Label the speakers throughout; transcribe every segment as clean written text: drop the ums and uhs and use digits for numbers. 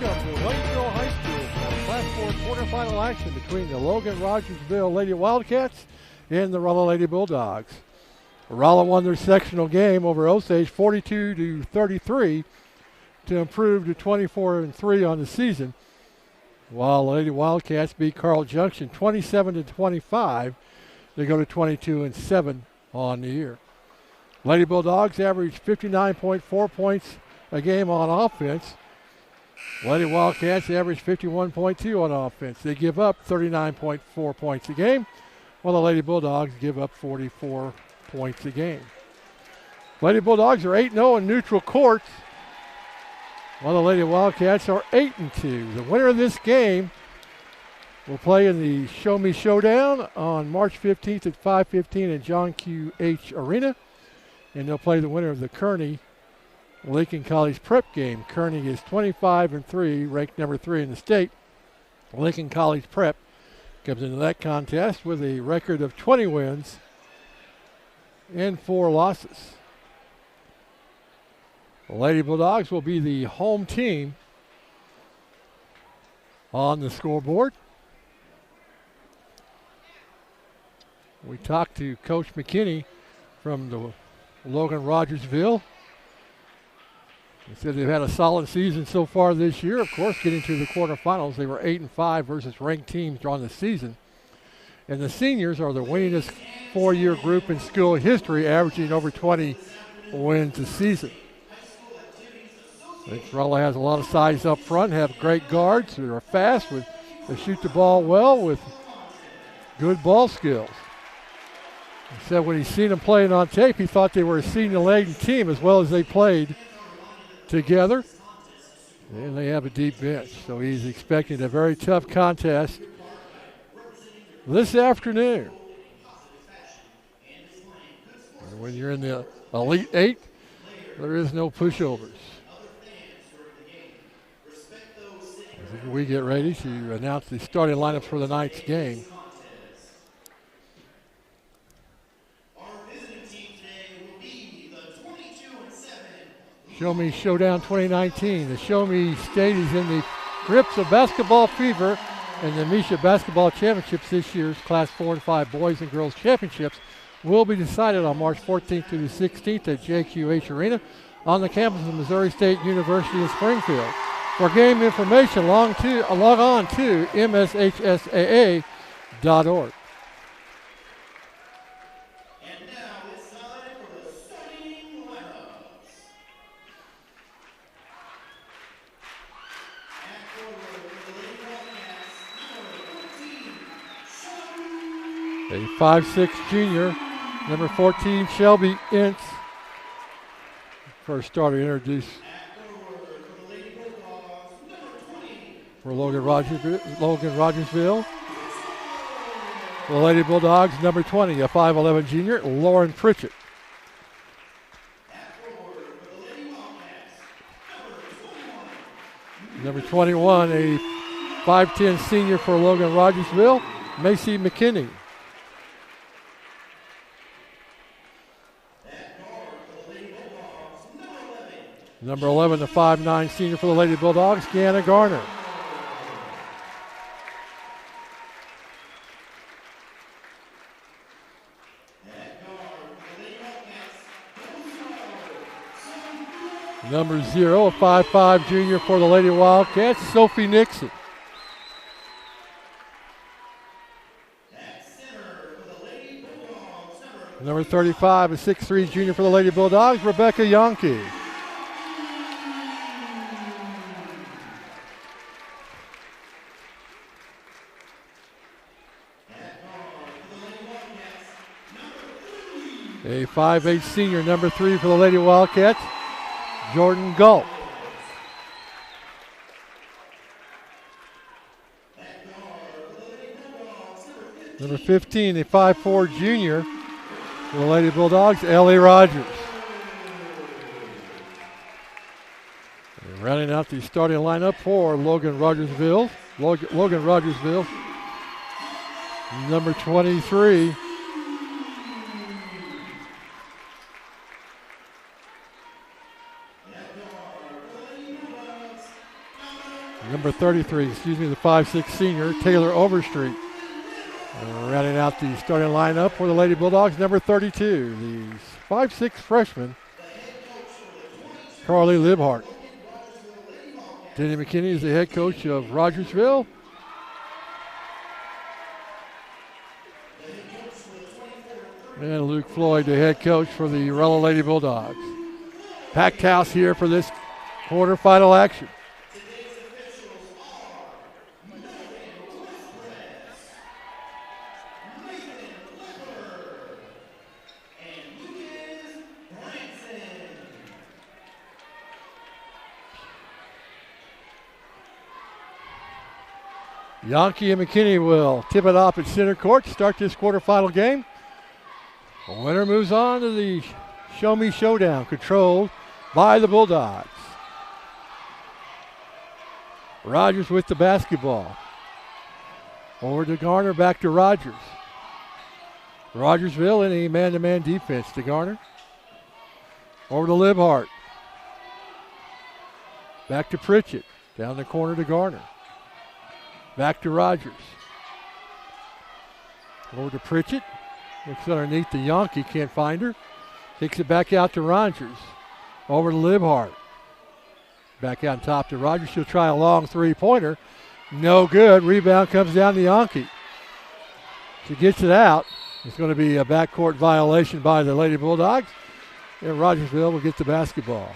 Speaker 1: Welcome to Waynesville High School for Class 4 quarterfinal action between the Logan-Rogersville Lady Wildcats and the Rolla Lady Bulldogs. Rolla won their sectional game over Osage 42-33 to improve to 24-3 on the season, while the Lady Wildcats beat Carl Junction 27-25 to go to 22-7 on the year. Lady Bulldogs averaged 59.4 points a game on offense. Lady Wildcats average 51.2 on offense. They give up 39.4 points a game, while the Lady Bulldogs give up 44 points a game. Lady Bulldogs are 8-0 in neutral courts, while the Lady Wildcats are 8-2. The winner of this game will play in the Show Me Showdown on March 15th at 5:15 at John Q. H. Arena, and they'll play the winner of the Kearney Lincoln College Prep game. Kearney is 25-3, ranked number 3 in the state. Lincoln College Prep comes into that contest with a record of 20 wins and 4 losses. The Lady Bulldogs will be the home team on the scoreboard. We talked to Coach McKinney from the Logan-Rogersville. He said they've had a solid season so far this year. Of course, getting to the quarterfinals, they were 8-5 versus ranked teams during the season. And the seniors are the winningest 4-year group in school history, averaging over 20 wins a season. I think Rolla has a lot of size up front, have great guards that are fast, they shoot the ball well with good ball skills. He said when he's seen them playing on tape, he thought they were a senior-laden team as well as they played together, and they have a deep bench, so he's expecting a very tough contest this afternoon. And when you're in the Elite 8, there is no pushovers. As we get ready to announce the starting lineups for the night's game. Show Me Showdown 2019. The Show Me State is in the grips of basketball fever, and the Misha Basketball Championships, this year's Class 4 and 5 Boys and Girls Championships, will be decided on March 14th through the 16th at JQH Arena on the campus of Missouri State University in Springfield. For game information, log on to mshsaa.org. A 5'6" junior, number 14, Shelby Ince. First starter introduced for Logan-Rogersville. For the Lady Bulldogs, number 20, a 5'11" junior, Lauren Pritchett. Number 21, a 5'10" senior for Logan-Rogersville, Macy McKinney. Number 11, the 5'9" senior for the Lady Bulldogs, Deanna Garner. Number 0, a 5'5" junior for the Lady Wildcats, Sophie Nixon. Number 35, a 6'3" junior for the Lady Bulldogs, Rebecca Yonke. A 5'8" senior, number 3 for the Lady Wildcats, Jordan Galt. Number 15, a 5'4" junior for the Lady Bulldogs, Ellie Rogers. And rounding out the starting lineup for Logan-Rogersville, number 23, Number 33, the 5'6" senior, Taylor Overstreet. Rounding out the starting lineup for the Lady Bulldogs, number 32, the 5'6" freshman, Carly Libhart. Denny McKinney is the head coach of Rogersville. And Luke Floyd, the head coach for the Rolla Lady Bulldogs. Packed house here for this quarterfinal action. Yankee and McKinney will tip it off at center court to start this quarterfinal game. The winner moves on to the Show Me Showdown, controlled by the Bulldogs. Rogers with the basketball. Over to Garner, back to Rogers. Rogersville in a man-to-man defense to Garner. Over to Libhart. Back to Pritchett. Down the corner to Garner. Back to Rogers. Over to Pritchett. Looks underneath the Yankee, can't find her. Takes it back out to Rogers. Over to Libhart. Back out top to Rogers. She'll try a long three-pointer. No good. Rebound comes down to Yankee. She gets it out. It's going to be a backcourt violation by the Lady Bulldogs. And Rogersville will get the basketball.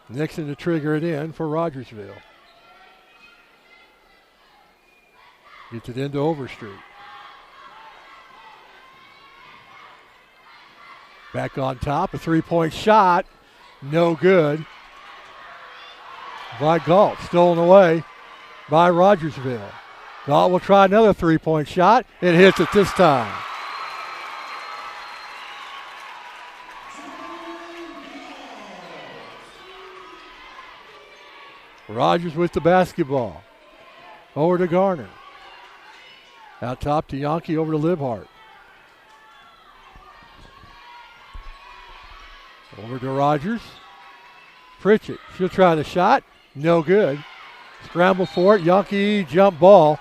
Speaker 1: Nixon to trigger it in for Rogersville. Gets it into Overstreet. Back on top, a three-point shot. No good. By Galt, stolen away by Rogersville. Galt will try another three-point shot. It hits it this time. Rogers with the basketball. Over to Garner. Out top to Yankee, over to Libhart. Over to Rogers. Pritchett, she'll try the shot. No good. Scramble for it. Yankee jump ball.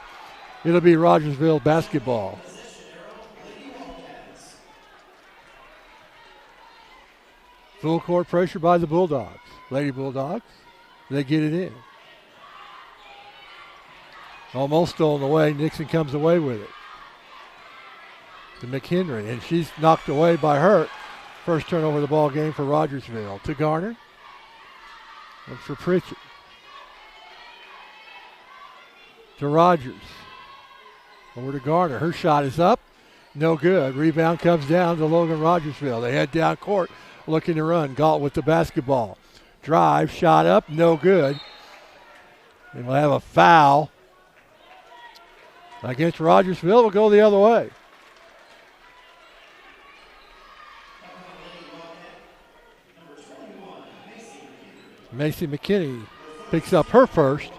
Speaker 1: It'll be Rogersville basketball. Full court pressure by the Bulldogs. Lady Bulldogs, they get it in. Almost stolen away. Nixon comes away with it. To McHenry, and she's knocked away by Hurt. First turnover of the ball game for Rogersville. To Garner. And for Pritchett. To Rogers. Over to Garner. Her shot is up. No good. Rebound comes down to Logan-Rogersville. They head down court looking to run. Galt with the basketball. Drive. Shot up. No good. And we'll have a foul against Rogersville. Will go the other way. Macy McKinney picks up her first.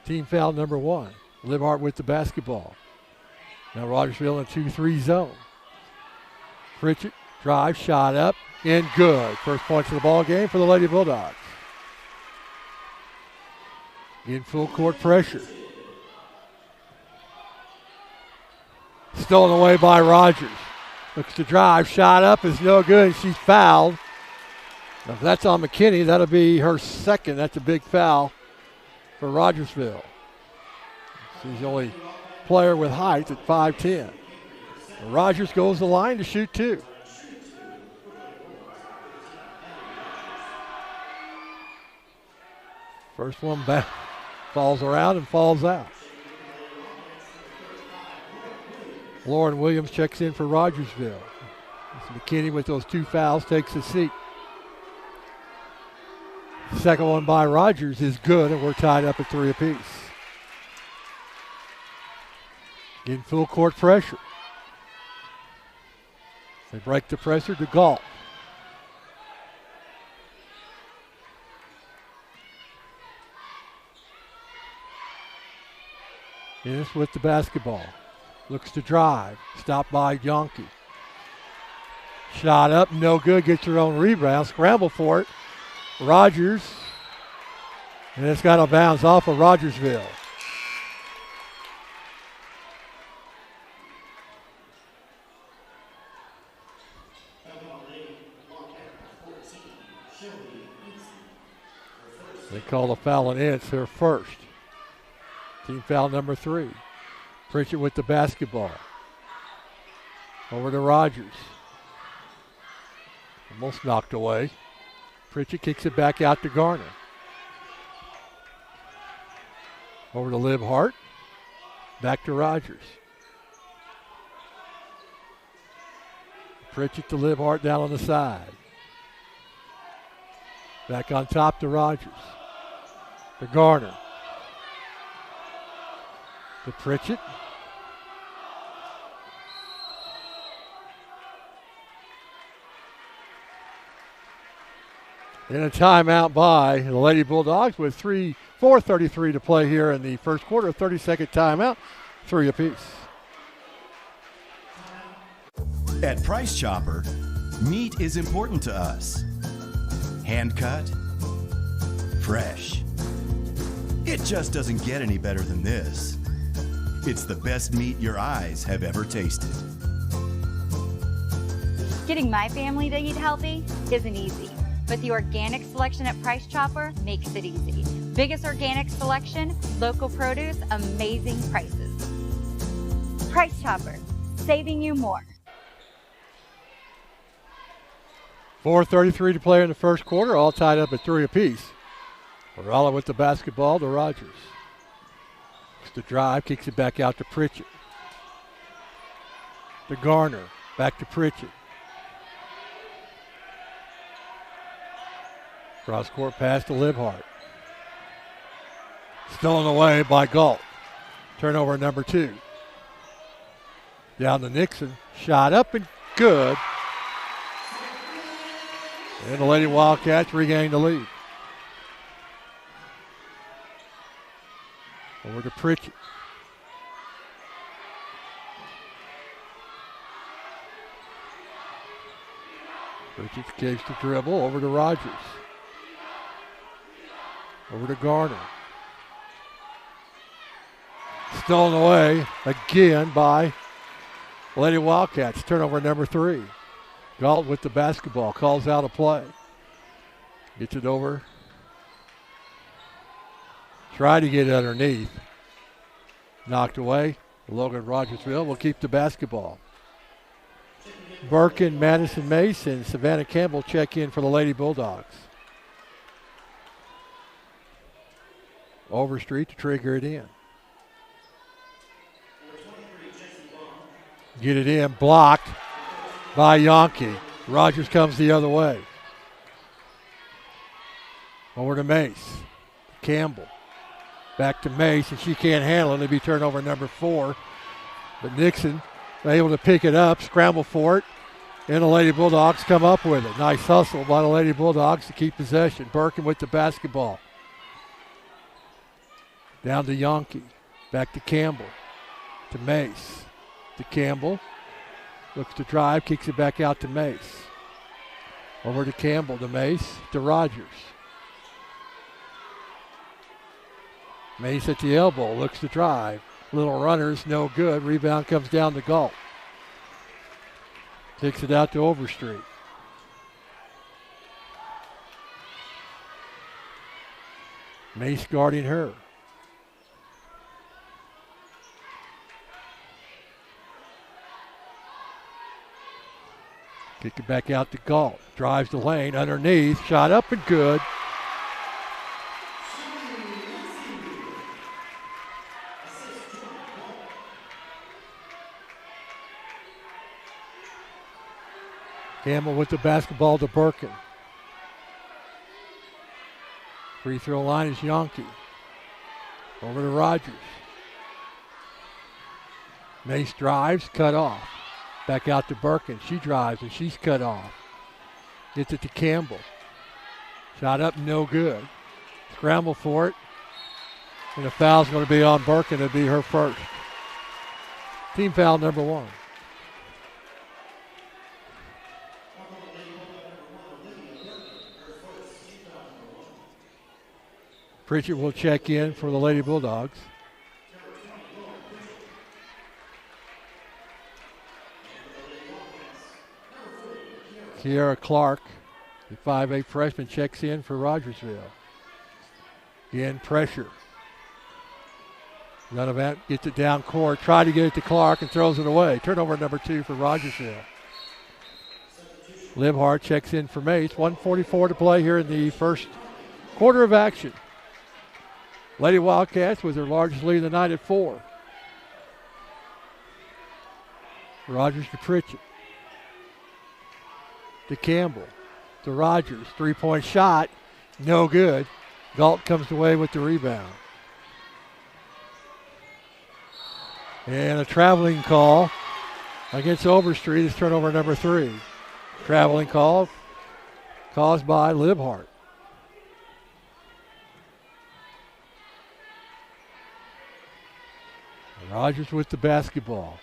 Speaker 1: Team foul number 1. Libhart with the basketball. Now Rogersville in a 2-3 zone. Pritchett, drive, shot up, and good. First points of the ball game for the Lady Bulldogs. In full court pressure. Stolen away by Rogers. Looks to drive, shot up is no good, and she's fouled. Now if that's on McKinney, that'll be her second. That's a big foul for Rogersville. She's the only player with height at 5'10". Rogers goes the line to shoot 2. First one back, falls around and falls out. Lauren Williams checks in for Rogersville. McKinney with those 2 fouls takes a seat. Second one by Rogers is good, and we're tied up at 3 apiece. In full court pressure. They break the pressure to Galt. Innes with the basketball. Looks to drive. Stopped by Yankee. Shot up, no good. Gets her own rebound. Scramble for it. Rogers. And it's got to bounce off of Rogersville. They call the foul and it's her first. Team foul number 3. Pritchett with the basketball. Over to Rogers. Almost knocked away. Pritchett kicks it back out to Garner. Over to Liv Hart. Back to Rogers. Pritchett to Liv Hart down on the side. Back on top to Rogers. To Garner. To Pritchett. And a timeout by the Lady Bulldogs with 4:33 to play here in the first quarter. 30-second timeout, 3 apiece.
Speaker 2: At Price Chopper, meat is important to us. Hand cut, fresh. It just doesn't get any better than this. It's the best meat your eyes have ever tasted.
Speaker 3: Getting my family to eat healthy isn't easy, but the organic selection at Price Chopper makes it easy. Biggest organic selection, local produce, amazing prices. Price Chopper, saving you more.
Speaker 1: 4:33 to play in the first quarter, all tied up at 3 apiece. Rolla with the basketball to Rogers. It's the drive, kicks it back out to Pritchett. To Garner, back to Pritchett. Cross court pass to Libhart. Stolen away by Galt. Turnover number 2. Down to Nixon. Shot up and good. And the Lady Wildcats regain the lead. Over to Pritchett. Pritchett gives the dribble over to Rogers. Over to Garner. Stolen away again by Lady Wildcats. Turnover number 3. Galt with the basketball. Calls out a play. Gets it over. Try to get it underneath. Knocked away. Logan-Rogersville will keep the basketball. Birkin, Madison Mason, Savannah Campbell check in for the Lady Bulldogs. Overstreet to trigger it in. Get it in, blocked by Yonke. Rogers comes the other way. Over to Mace. Campbell. Back to Mace, and she can't handle it. It'll be turnover number 4. But Nixon able to pick it up, scramble for it, and the Lady Bulldogs come up with it. Nice hustle by the Lady Bulldogs to keep possession. Birkin with the basketball. Down to Yonke. Back to Campbell. To Mace. To Campbell. Looks to drive, kicks it back out to Mace. Over to Campbell, to Mace, to Rogers. Mace at the elbow, looks to drive. Little runners, no good. Rebound comes down to Galt. Takes it out to Overstreet. Mace guarding her. Kick it back out to Galt. Drives the lane underneath. Shot up and good. Campbell with the basketball to Birkin. Free throw line is Yonke. Over to Rogers. Mace drives, cut off. Back out to Birkin. She drives and she's cut off. Gets it to Campbell. Shot up, no good. Scramble for it. And the foul's going to be on Birkin. It'll be her first. Team foul number 1. Pritchett will check in for the Lady Bulldogs. Kiara Clark, the 5'8" freshman, checks in for Rogersville. Again, pressure. Donovan gets it down court, tried to get it to Clark and throws it away. Turnover number 2 for Rogersville. Libhart checks in for Mace. 1:44 to play here in the first quarter of action. Lady Wildcats with their largest lead of the night at 4. Rogers to Pritchett. To Campbell. To Rogers. 3-point shot. No good. Galt comes away with the rebound. And a traveling call against Overstreet is turnover number 3. Traveling call caused by Libhart. Rogers with the basketball.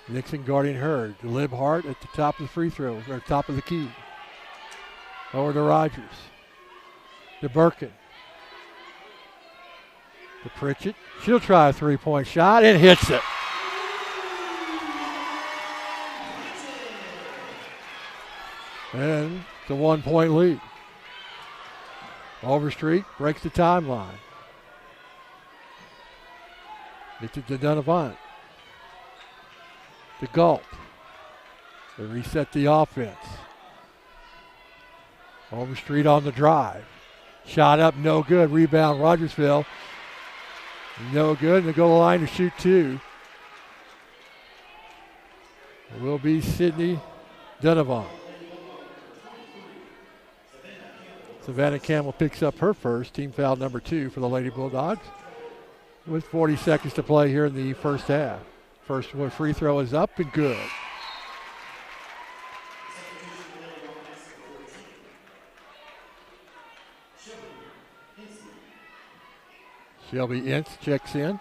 Speaker 1: Nixon guarding her. Libhart at the top of the free throw, or top of the key. Over to Rogers. To Birkin. To Pritchett. She'll try a 3-point shot and hits it. And it's a 1-point lead. Overstreet breaks the timeline. Gets it to Donovan. To Galt. They reset the offense. Overstreet on the drive. Shot up, no good. Rebound, Rogersville. No good. And they go to the line to shoot 2. It will be Sydney Donovan. Savannah Campbell picks up her first, team foul number 2 for the Lady Bulldogs, with 40 seconds to play here in the first half. First free throw is up and good. Shelby Ince checks in.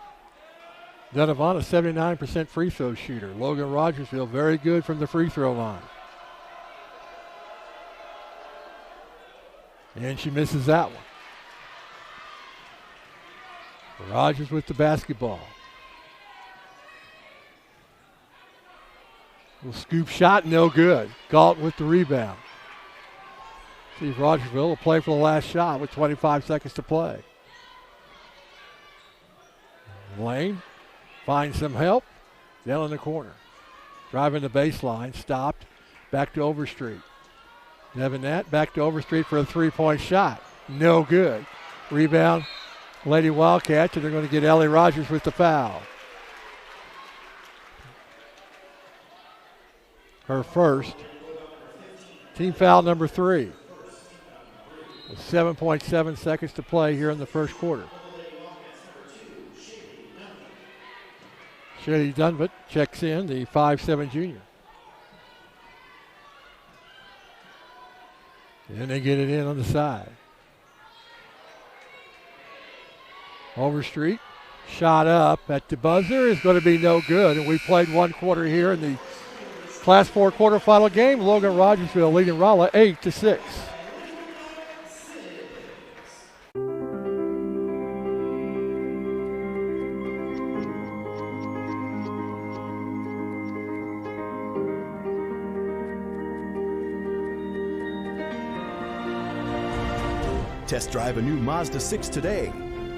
Speaker 1: Donovan, a 79% free throw shooter. Logan-Rogersville, very good from the free throw line. And she misses that one. Rogers with the basketball. Little scoop shot, no good. Galt with the rebound. See if Rogersville will play for the last shot with 25 seconds to play. Lane finds some help down in the corner. Driving the baseline, stopped, back to Overstreet. Devin Nat back to Overstreet for a 3-point shot. No good. Rebound, Lady Wildcats, and they're going to get Ellie Rogers with the foul. Her first. Team foul number 3. With 7.7 seconds to play here in the first quarter. Shady Dunvat checks in, the 5'7" junior. And they get it in on the side. Overstreet, shot up at the buzzer is going to be no good. And we played 1 quarter here in the Class 4 quarterfinal game. Logan-Rogersville leading Rolla 8-6.
Speaker 2: Test drive a new Mazda 6 today.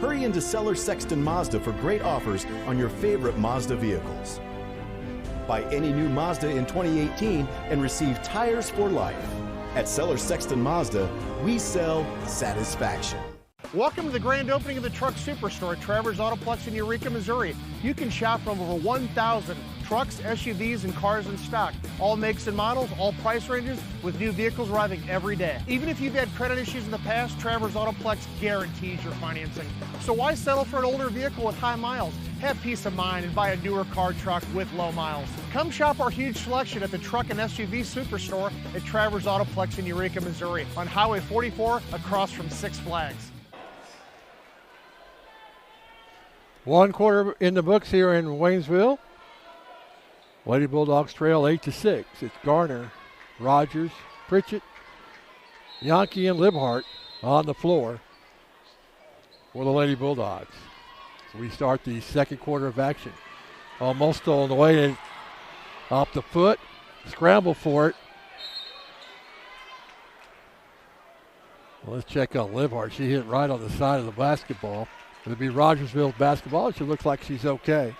Speaker 2: Hurry into Seller Sexton Mazda for great offers on your favorite Mazda vehicles. Buy any new Mazda in 2018 and receive tires for life. At Seller Sexton Mazda, we sell satisfaction.
Speaker 4: Welcome to the grand opening of the Truck Superstore at Travers Autoplex in Eureka, Missouri. You can shop from over 1,000 trucks, SUVs, and cars in stock. All makes and models, all price ranges, with new vehicles arriving every day. Even if you've had credit issues in the past, Travers Autoplex guarantees your financing. So why settle for an older vehicle with high miles? Have peace of mind and buy a newer car truck with low miles. Come shop our huge selection at the Truck and SUV Superstore at Travers Autoplex in Eureka, Missouri, on Highway 44 across from Six Flags.
Speaker 1: 1 quarter in the books here in Waynesville. Lady Bulldogs trail 8-6. It's Garner, Rogers, Pritchett, Yankee and Libhart on the floor for the Lady Bulldogs. So we start the second quarter of action. Almost stolen away and off the foot. Scramble for it. Well, let's check on Libhart. She hit right on the side of the basketball. It'll be Rogersville's basketball. She looks like she's okay.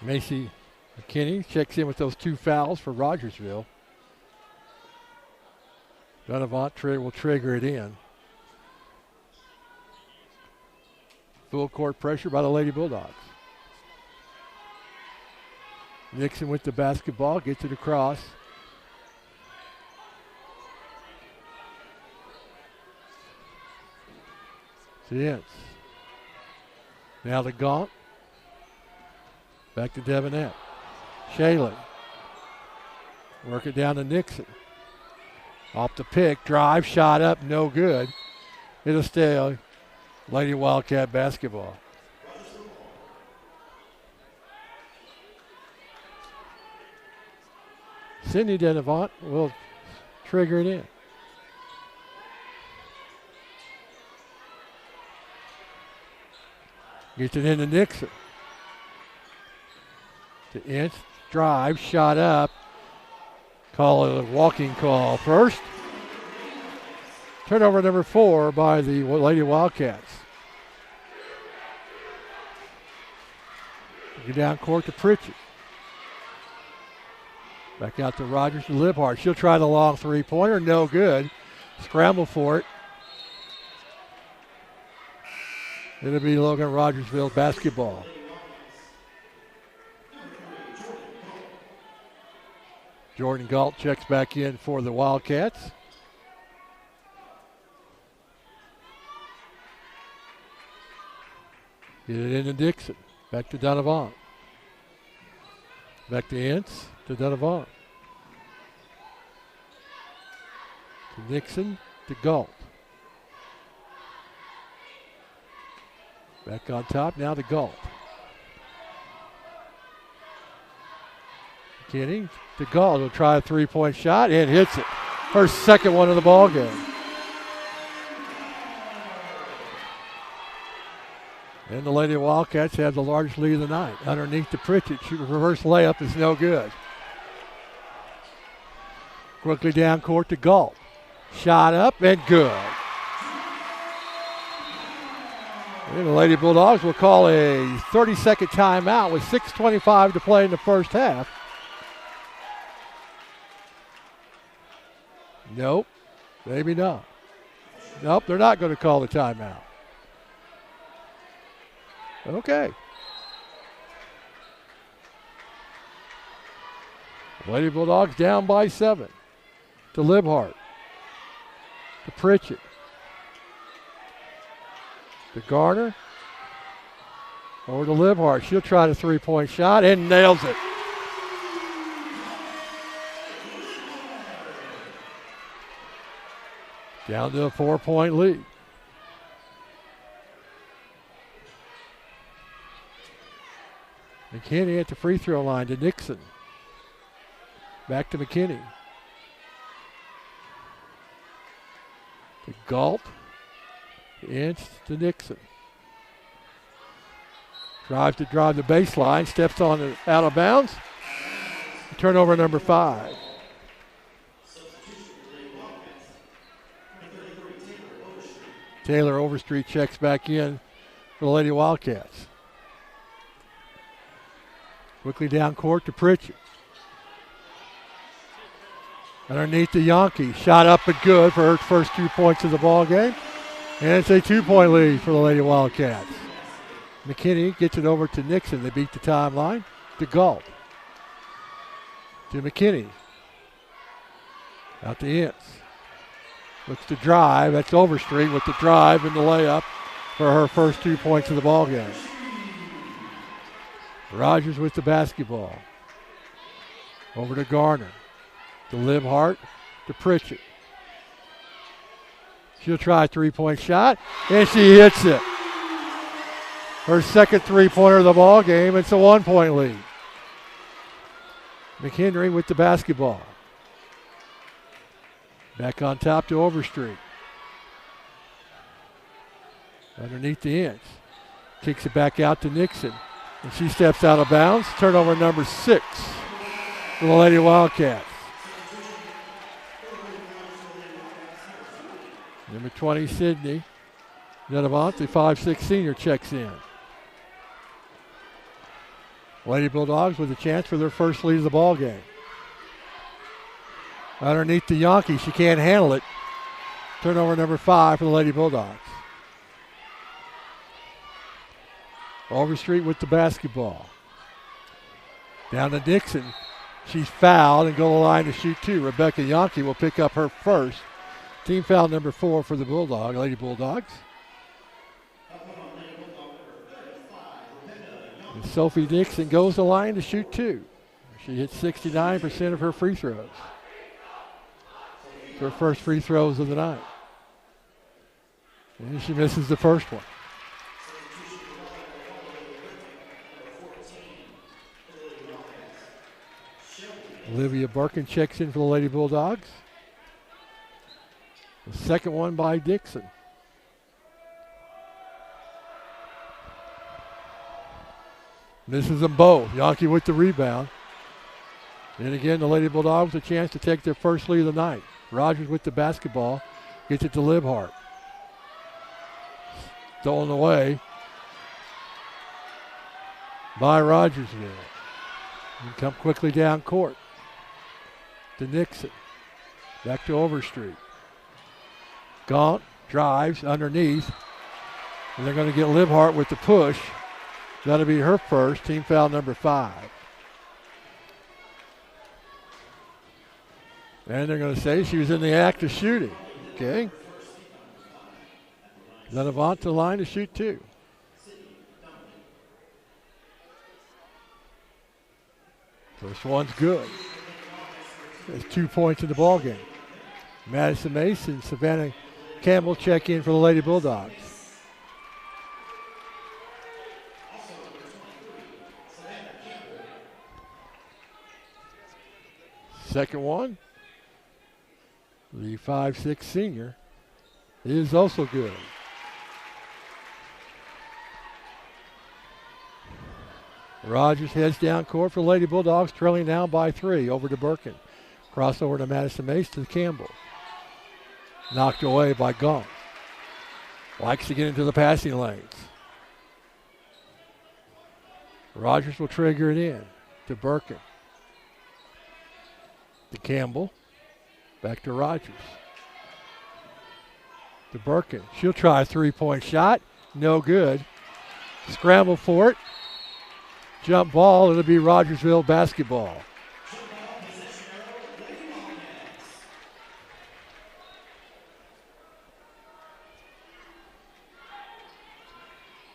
Speaker 1: Macy McKinney checks in with those 2 fouls for Rogersville. Donovan will trigger it in. Full court pressure by the Lady Bulldogs. Nixon with the basketball, gets it across. Yes. Now the Gaunt. Back to Devonette. Shaylen. Work it down to Nixon. Off the pick, drive, shot up, no good. It'll stay Lady Wildcat basketball. Sydney Denavant will trigger it in. Gets it into Nixon. To Inch, drive, shot up. Call it a walking call first. Turnover number 4 by the Lady Wildcats. Get down court to Pritchett. Back out to Rogers to Libhart. She'll try the long 3-pointer. No good. Scramble for it. It'll be Logan-Rogersville basketball. Jordan Galt checks back in for the Wildcats. Get it into Dixon. Back to Donovan. Back to Ince to Donovan. To Nixon to Galt. Back on top now to Galt. McKinney to Galt. Will try a 3-point shot and hits it. Her second one of the ball game. And the Lady Wildcats have the largest lead of the night. Underneath the Pritchett. Reverse layup is no good. Quickly down court to Galt. Shot up and good. And the Lady Bulldogs will call a 30-second timeout with 6:25 to play in the first half. Nope, maybe not. Nope, they're not going to call the timeout. Okay. Lady Bulldogs down by 7. To Libhart. To Pritchett. To Garner. Over to Libhart. She'll try the 3-point shot and nails it. Down to a 4-point lead. McKinney at the free throw line to Nixon. Back to McKinney. To Galt. Inch to Nixon. Drives to drive the baseline. Steps on it out of bounds. Turnover number 5. Taylor Overstreet checks back in for the Lady Wildcats. Quickly down court to Pritchett. Underneath the Yankee. Shot up and good for her first 2 points of the ball game. And it's a 2-point lead for the Lady Wildcats. McKinney gets it over to Nixon. They beat the timeline. To Galt. To McKinney. Out to Ince. Looks to drive. That's Overstreet with the drive and the layup for her first 2 points of the ball game. Rogers with the basketball. Over to Garner. To Libhart. To Pritchett. She'll try a 3-point shot, and she hits it. Her second three-pointer of the ball game. It's a 1-point lead. McHenry with the basketball. Back on top to Overstreet. Underneath the inch. Kicks it back out to Nixon. And she steps out of bounds. Turnover number 6 for the Lady Wildcats. Number 20, Sydney Nedavant, the 5'6" senior, checks in. Lady Bulldogs with a chance for their first lead of the ball game. Underneath the Yankee, she can't handle it. Turnover number 5 for the Lady Bulldogs. Overstreet with the basketball. Down to Dixon. She's fouled and go to the line to shoot 2. Rebecca Yankee will pick up her first. Team foul number 4 for the Lady Bulldogs. And Sophie Dixon goes to the line to shoot 2. She hits 69% of her free throws. Her first free throws of the night. And she misses the first one. Olivia Birkin checks in for the Lady Bulldogs. The second one by Dixon. Misses them both. Yankee with the rebound. And again, the Lady Bulldogs a chance to take their first lead of the night. Rogers with the basketball. Gets it to Libhart. Stolen away by Rogersville. And come quickly down court to Nixon. Back to Overstreet. Gaunt drives underneath. And they're going to get Libhart with the push. That'll be her first. Team foul number 5. And they're going to say she was in the act of shooting. Okay. Nedavant to the line to shoot 2. First one's good. There's 2 points in the ball game. Madison Mason, Savannah Campbell check in for the Lady Bulldogs. Second one, the 5'6" senior, is also good. Rogers heads down court for Lady Bulldogs, trailing now by 3 over to Birkin. Crossover to Madison Mason to Campbell. Knocked away by Gaunt. Likes to get into the passing lanes. Rogers will trigger it in to Birkin. To Campbell. Back to Rogers. To Birkin. She'll try a 3-point shot. No good. Scramble for it. Jump ball. It'll be Rogersville basketball.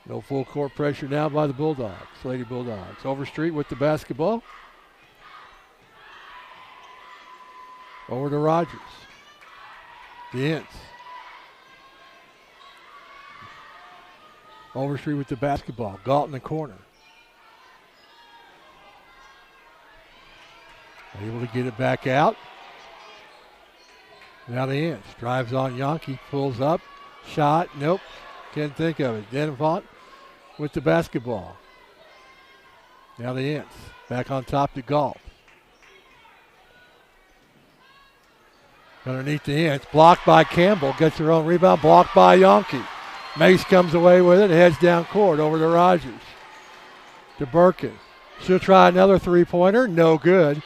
Speaker 1: No full court pressure now by the Bulldogs, Lady Bulldogs. Overstreet with the basketball. Over to Rogers. Dance. Overstreet with the basketball. Galt in the corner. Able to get it back out. Now the inch. Drives on Yankee. Pulls up. Shot. Nope. Can't think of it. Denvant with the basketball. Now the inch. Back on top to Galt. Underneath the inch. Blocked by Campbell. Gets her own rebound. Blocked by Yankee. Mace comes away with it. Heads down court over to Rogers. To Birkin. She'll try another 3-pointer. No good.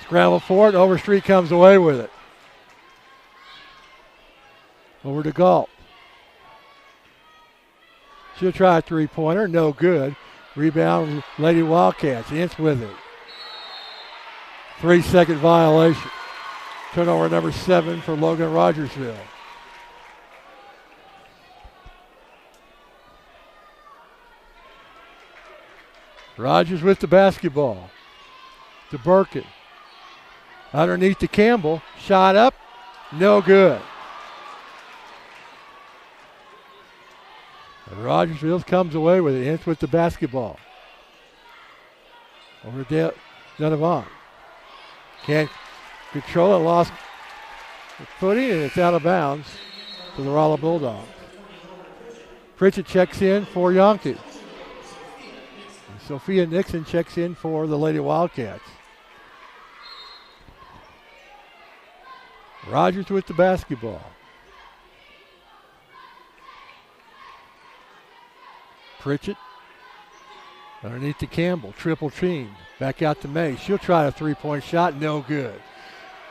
Speaker 1: Scramble for it. Overstreet comes away with it. Over to Galt. She'll try a 3-pointer. No good. Rebound, Lady Wildcats. Inch with it. 3-second violation. Turnover number 7 for Logan-Rogersville. Rogers with the basketball. To Birkin. Underneath to Campbell. Shot up. No good. Rogersville comes away with it. Ince with the basketball. Over to Donovan. Can't control it. Lost the footing, and it's out of bounds to the Rolla Bulldogs. Pritchett checks in for Yonke. And Sophia Nixon checks in for the Lady Wildcats. Rogers with the basketball. Pritchett underneath to Campbell. Triple team. Back out to May. She'll try a three-point shot. No good.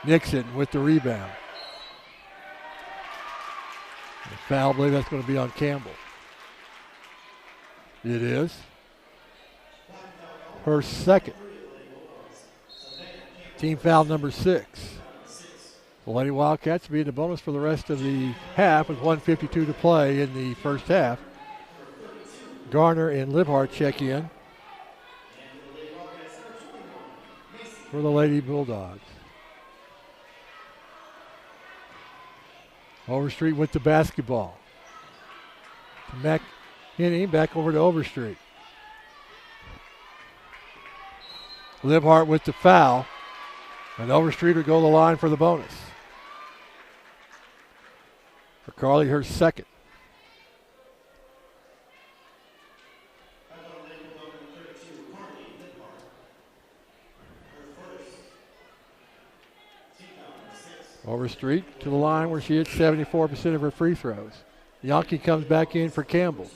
Speaker 1: Nixon with the rebound. The foul, I believe that's going to be on Campbell. It is. Her second. Team foul number 6. The Lady Wildcats be in the bonus for the rest of the half with 1:52 to play in the first half. Garner and Libhart check in for the Lady Bulldogs. Overstreet with the basketball. McKinney back over to Overstreet. Libhart with the foul. And Overstreet will go to the line for the bonus. For Carly, her second. Overstreet to the line where she hit 74% of her free throws. Yonke comes back in for Campbell.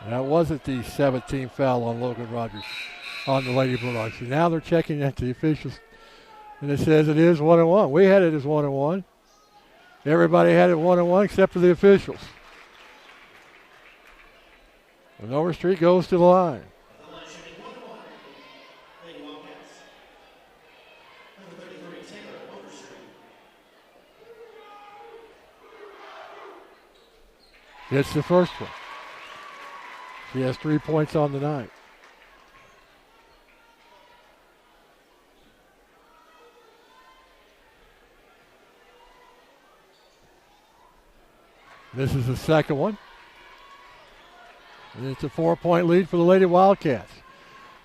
Speaker 1: That wasn't the 17th foul on Logan-Rogers on the Lady Bulldogs. So now they're checking at the officials, and it says it is 1-1. We had it as 1-1. Everybody had it 1-1 except for the officials. And Overstreet goes to the line. Gets the first one. She has 3 points on the night. This is the second one. And it's a 4-point lead for the Lady Wildcats.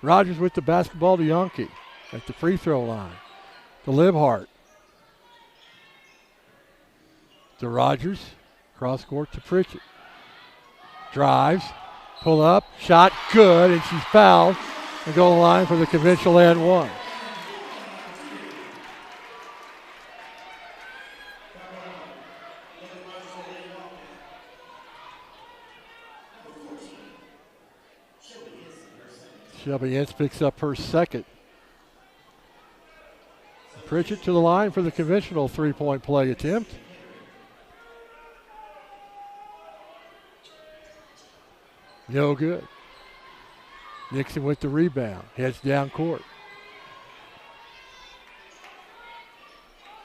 Speaker 1: Rogers with the basketball to Yonke at the free throw line. To Libhart. To Rogers. Cross court to Pritchett. Drives. Pull up. Shot good. And she's fouled. And go to the line for the conventional and one. Shelby Ince picks up her second. Pritchett to the line for the conventional three-point play attempt. No good. Nixon with the rebound. Heads down court.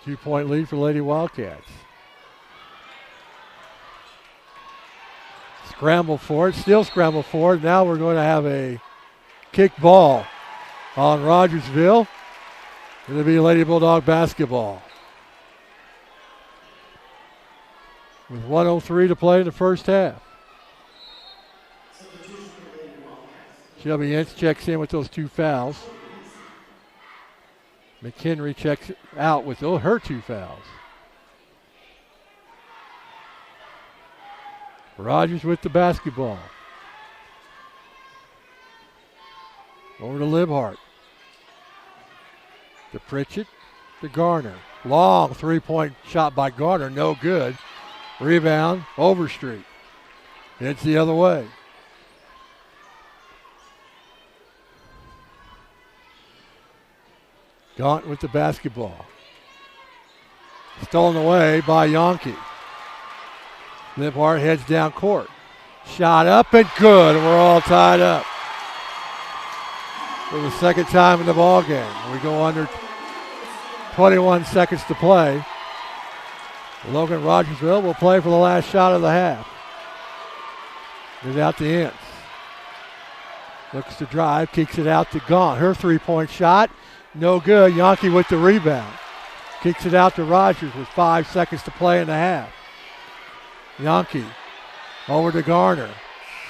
Speaker 1: 2-point lead for Lady Wildcats. Scramble for it. Still scramble for it. Now we're going to have a kick ball on Rogersville. It'll be Lady Bulldog basketball. With 1:03 to play in the first half. Shelby Ince checks in with those two fouls. McHenry checks out with her two fouls. Rogers with the basketball. Over to Libhart. To Pritchett. To Garner. Long three-point shot by Garner. No good. Rebound. Overstreet. It's the other way. Gaunt with the basketball. Stolen away by Yonke. Libhart heads down court. Shot up and good. We're all tied up. For the second time in the ball game. We go under 21 seconds to play. Logan-Rogersville will play for the last shot of the half. Goes out to Ince. Looks to drive, kicks it out to Gaunt. Her three-point shot, No good. Yankee with the rebound. Kicks it out to Rogers with 5 seconds to play in the half. Yankee over to Garner.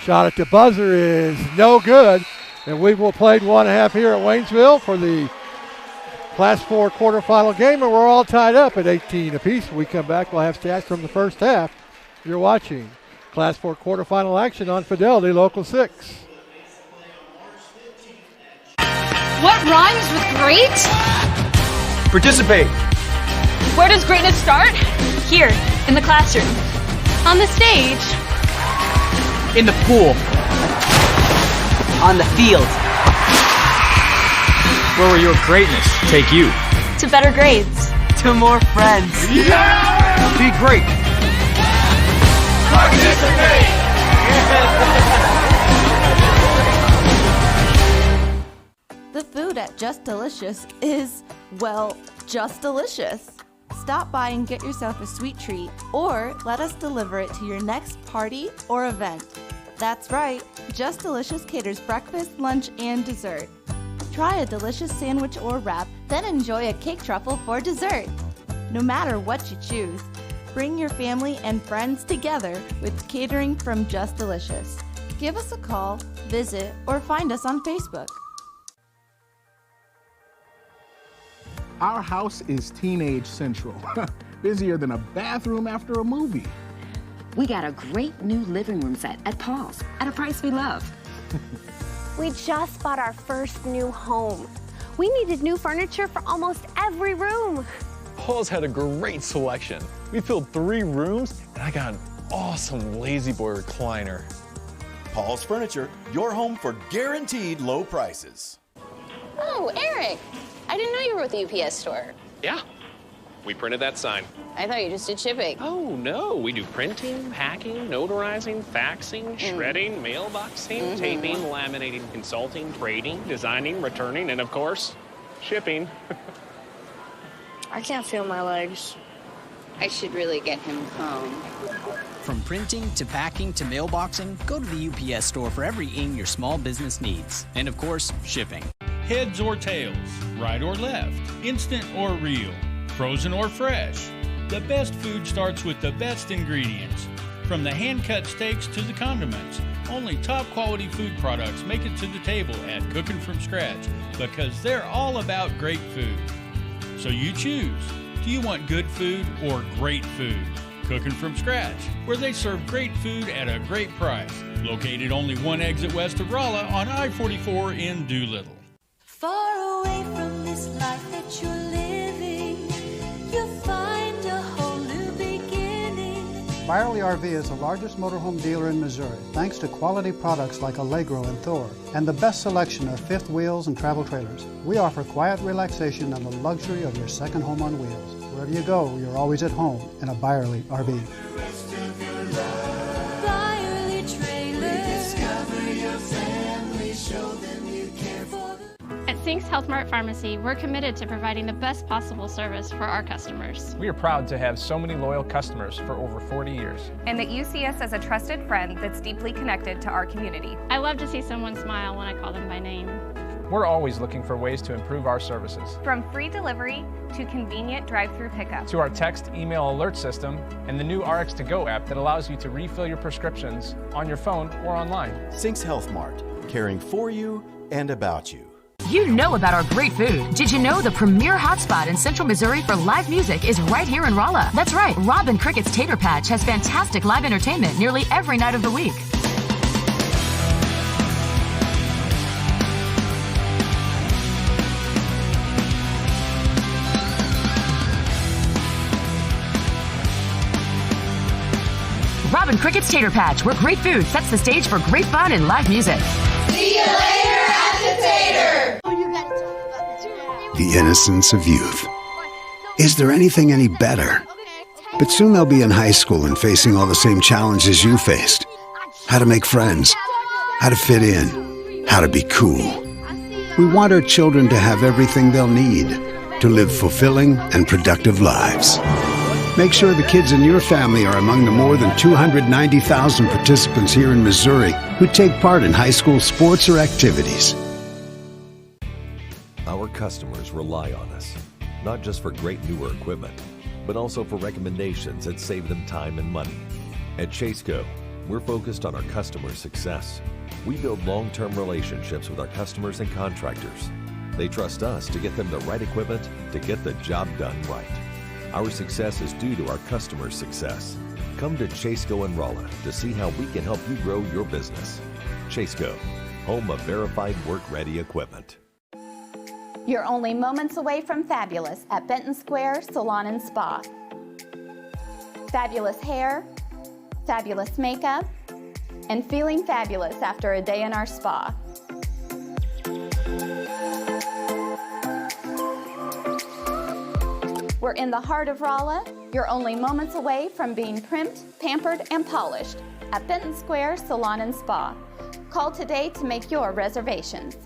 Speaker 1: Shot at the buzzer is no good. And we will play 1.5 here at Waynesville for the Class 4 quarterfinal game, and we're all tied up at 18 apiece. When we come back, we'll have stats from the first half. You're watching Class 4 quarterfinal action on Fidelity Local 6.
Speaker 5: What rhymes with great?
Speaker 6: Participate.
Speaker 5: Where does greatness start? Here, in the classroom. On the stage.
Speaker 6: In the pool. On the field. Where will your greatness take you?
Speaker 5: To better grades.
Speaker 6: To more friends. Yeah! Be great. Participate!
Speaker 7: The food at Just Delicious is, well, just delicious. Stop by and get yourself a sweet treat, or let us deliver it to your next party or event. That's right, Just Delicious caters breakfast, lunch, and dessert. Try a delicious sandwich or wrap, then enjoy a cake truffle for dessert. No matter what you choose, bring your family and friends together with catering from Just Delicious. Give us a call, visit, or find us on Facebook.
Speaker 8: Our house is teenage central. Busier than a bathroom after a movie.
Speaker 9: We got a great new living room set at Paul's at a price we love.
Speaker 10: We just bought our first new home. We needed new furniture for almost every room.
Speaker 11: Paul's had a great selection. We filled 3 rooms, and I got an awesome Lazy Boy recliner.
Speaker 2: Paul's Furniture, your home for guaranteed low prices.
Speaker 12: Oh, Eric, I didn't know you were with the UPS store.
Speaker 13: Yeah, we printed that sign.
Speaker 12: I thought you just did shipping.
Speaker 13: Oh, no, we do printing, packing, notarizing, faxing, shredding, mailboxing, taping, laminating, consulting, trading, designing, returning, and of course, shipping.
Speaker 12: I can't feel my legs. I should really get him home.
Speaker 14: From printing to packing to mailboxing, go to the UPS store for everything your small business needs. And of course, shipping.
Speaker 15: Heads or tails, right or left, instant or real, frozen or fresh. The best food starts with the best ingredients. From the hand-cut steaks to the condiments, only top-quality food products make it to the table at Cooking From Scratch because they're all about great food. So you choose. Do you want good food or great food? Cooking From Scratch, where they serve great food at a great price. Located only 1 exit west of Rolla on I-44 in Doolittle.
Speaker 16: Far away from this life that you're living, you'll find a whole new beginning.
Speaker 17: Byerly RV is the largest motorhome dealer in Missouri, thanks to quality products like Allegro and Thor, and the best selection of fifth wheels and travel trailers. We offer quiet relaxation and the luxury of your second home on wheels. Wherever you go, you're always at home in a Byerly RV.
Speaker 16: Byerly Trailers. Discover your family, show them you care for them.
Speaker 18: At Sinks Health Mart Pharmacy, we're committed to providing the best possible service for our customers.
Speaker 19: We are proud to have so many loyal customers for over 40 years.
Speaker 20: And that you see us as a trusted friend that's deeply connected to our community.
Speaker 18: I love to see someone smile when I call them by name.
Speaker 19: We're always looking for ways to improve our services.
Speaker 20: From free delivery to convenient drive-through pickup.
Speaker 19: To our text email alert system and the new RX2Go app that allows you to refill your prescriptions on your phone or online.
Speaker 2: Sinks Health Mart, caring for you and about you.
Speaker 21: You know about our great food. Did you know the premier hotspot in Central Missouri for live music is right here in Rolla? That's right, Robin Crickett's Tater Patch has fantastic live entertainment nearly every night of the week. Robin Crickett's Tater Patch, where great food sets the stage for great fun and live music.
Speaker 16: See you later at the Tater!
Speaker 22: The innocence of youth. Is there anything any better? But soon they'll be in high school and facing all the same challenges you faced. How to make friends, how to fit in, how to be cool. We want our children to have everything they'll need to live fulfilling and productive lives. Make sure the kids in your family are among the more than 290,000 participants here in Missouri who take part in high school sports or activities.
Speaker 3: Our customers rely on us, not just for great newer equipment, but also for recommendations that save them time and money. At Chaseco, we're focused on our customers' success. We build long-term relationships with our customers and contractors. They trust us to get them the right equipment to get the job done right. Our success is due to our customers' success. Come to Chaseco and Rolla to see how we can help you grow your business. Chaseco, home of verified work-ready equipment.
Speaker 4: You're only moments away from fabulous at Benton Square Salon and Spa. Fabulous hair, fabulous makeup, and feeling fabulous after a day in our spa. We're in the heart of Rolla. You're only moments away from being primped, pampered, and polished at Benton Square Salon and Spa. Call today to make your reservations.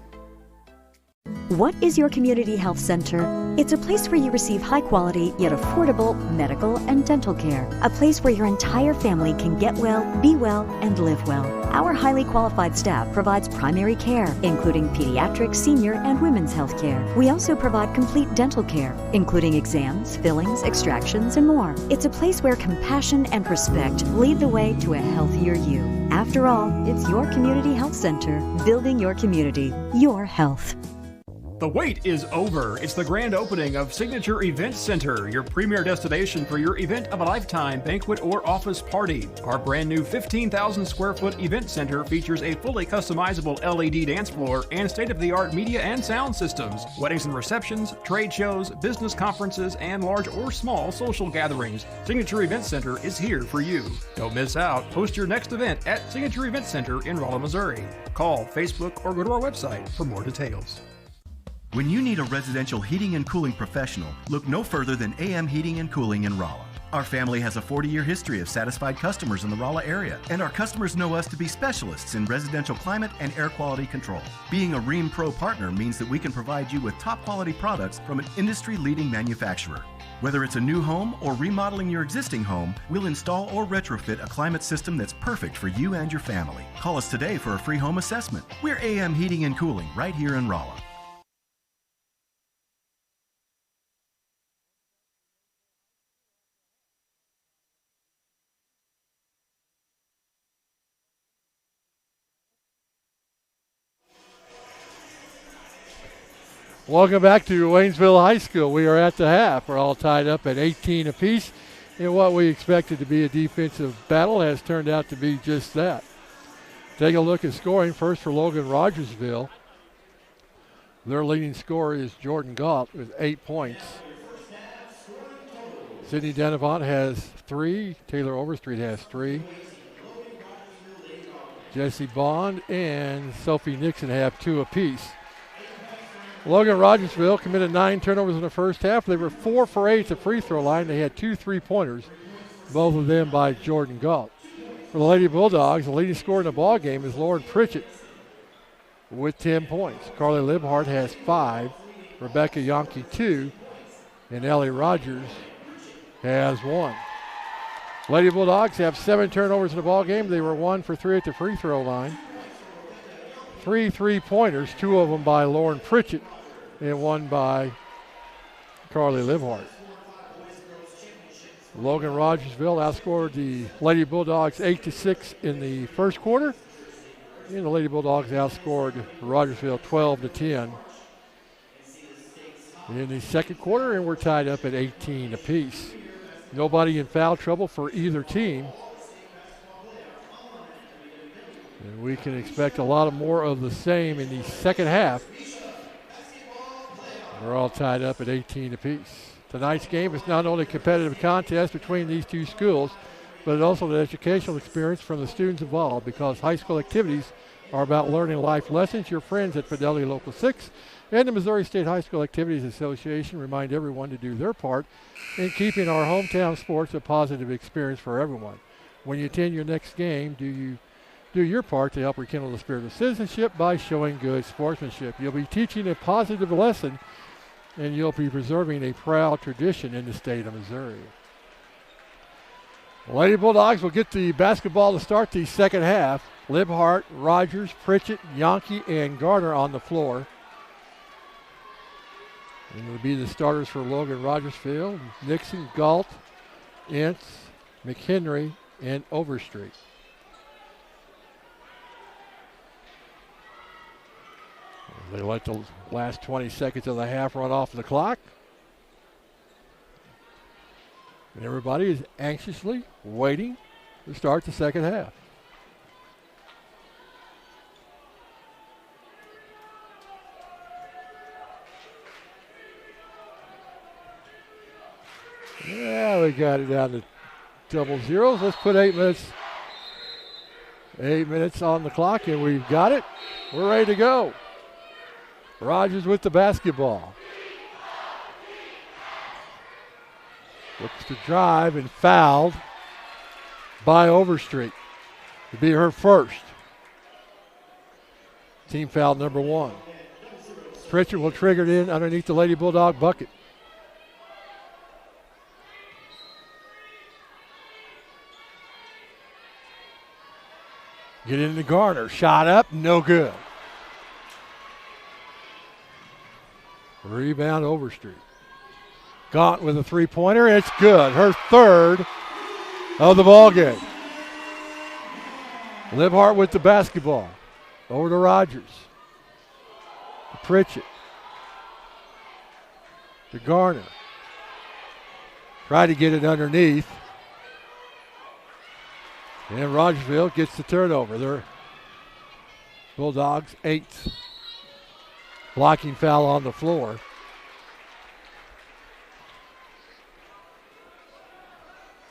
Speaker 23: What is your community health center? It's a place where you receive high quality yet affordable medical and dental care. A place where your entire family can get well, be well, and live well. Our highly qualified staff provides primary care, including pediatric, senior, and women's health care. We also provide complete dental care, including exams, fillings, extractions, and more. It's a place where compassion and respect lead the way to a healthier you. After all, it's your community health center, building your community, your health.
Speaker 24: The wait is over. It's the grand opening of Signature Event Center, your premier destination for your event of a lifetime banquet or office party. Our brand new 15,000 square foot event center features a fully customizable LED dance floor and state-of-the-art media and sound systems. Weddings and receptions, trade shows, business conferences, and large or small social gatherings. Signature Event Center is here for you. Don't miss out. Host your next event at Signature Event Center in Rolla, Missouri. Call, Facebook, or go to our website for more details.
Speaker 2: When you need a residential heating and cooling professional, look no further than AM Heating and Cooling in Rolla. Our family has a 40-year history of satisfied customers in the Rolla area, and our customers know us to be specialists in residential climate and air quality control. Being a Rheem Pro partner means that we can provide you with top-quality products from an industry-leading manufacturer. Whether it's a new home or remodeling your existing home, we'll install or retrofit a climate system that's perfect for you and your family. Call us today for a free home assessment. We're AM Heating and Cooling right here in Rolla.
Speaker 1: Welcome back to Waynesville High School. We are at the half. We're all tied up at 18 apiece. And what we expected to be a defensive battle has turned out to be just that. Take a look at scoring first for Logan-Rogersville. Their leading scorer is Jordan Galt with 8 points. Sydney Denavant has 3. Taylor Overstreet has 3. Jesse Bond and Sophie Nixon have 2 apiece. Logan-Rogersville committed 9 turnovers in the first half. They were 4 for 8 at the free throw line. They had 2 3-pointers, both of them by Jordan Galt. For the Lady Bulldogs, the leading scorer in the ball game is Lauren Pritchett with 10 points. Carly Libhart has 5, Rebecca Yonke 2, and Ellie Rogers has 1. Lady Bulldogs have 7 turnovers in the ball game. They were 1 for 3 at the free throw line. 3 3-pointers, 2 of them by Lauren Pritchett and 1 by Carly Libhart. Logan-Rogersville outscored the Lady Bulldogs 8-6 in the first quarter. And the Lady Bulldogs outscored Rogersville 12-10 in the second quarter, and we're tied up at 18 apiece. Nobody in foul trouble for either team. And we can expect a lot more of the same in the second half. We're all tied up at 18 apiece. Tonight's game is not only a competitive contest between these two schools, but also an educational experience from the students involved, because high school activities are about learning life lessons. Your friends at Fidelity Local 6 and the Missouri State High School Activities Association remind everyone to do their part in keeping our hometown sports a positive experience for everyone. When you attend your next game, do your part to help rekindle the spirit of citizenship by showing good sportsmanship. You'll be teaching a positive lesson, and you'll be preserving a proud tradition in the state of Missouri. Lady Bulldogs will get the basketball to start the second half. Libhart, Rogers, Pritchett, Yonke, and Garner on the floor. And it'll be the starters for Logan-Rogersville: Nixon, Galt, Ince, McHenry, and Overstreet. They let the last 20 seconds of the half run off the clock. And everybody is anxiously waiting to start the second half. Yeah, we got it down to double zeros. Let's put 8 minutes. 8 minutes on the clock, and we've got it. We're ready to go. Rogers with the basketball. Looks to drive and fouled by Overstreet. It'll be her first. Team foul number 1. Pritchard will trigger it in underneath the Lady Bulldog bucket. Get into Garner. Shot up, no good. Rebound Overstreet. Gaunt with a three-pointer. It's good. Her third of the ball game. Libhart with the basketball. Over to Rogers. To Pritchett. To Garner. Try to get it underneath. And Rogersville gets the turnover. They're Bulldogs' 8th. Blocking foul on the floor.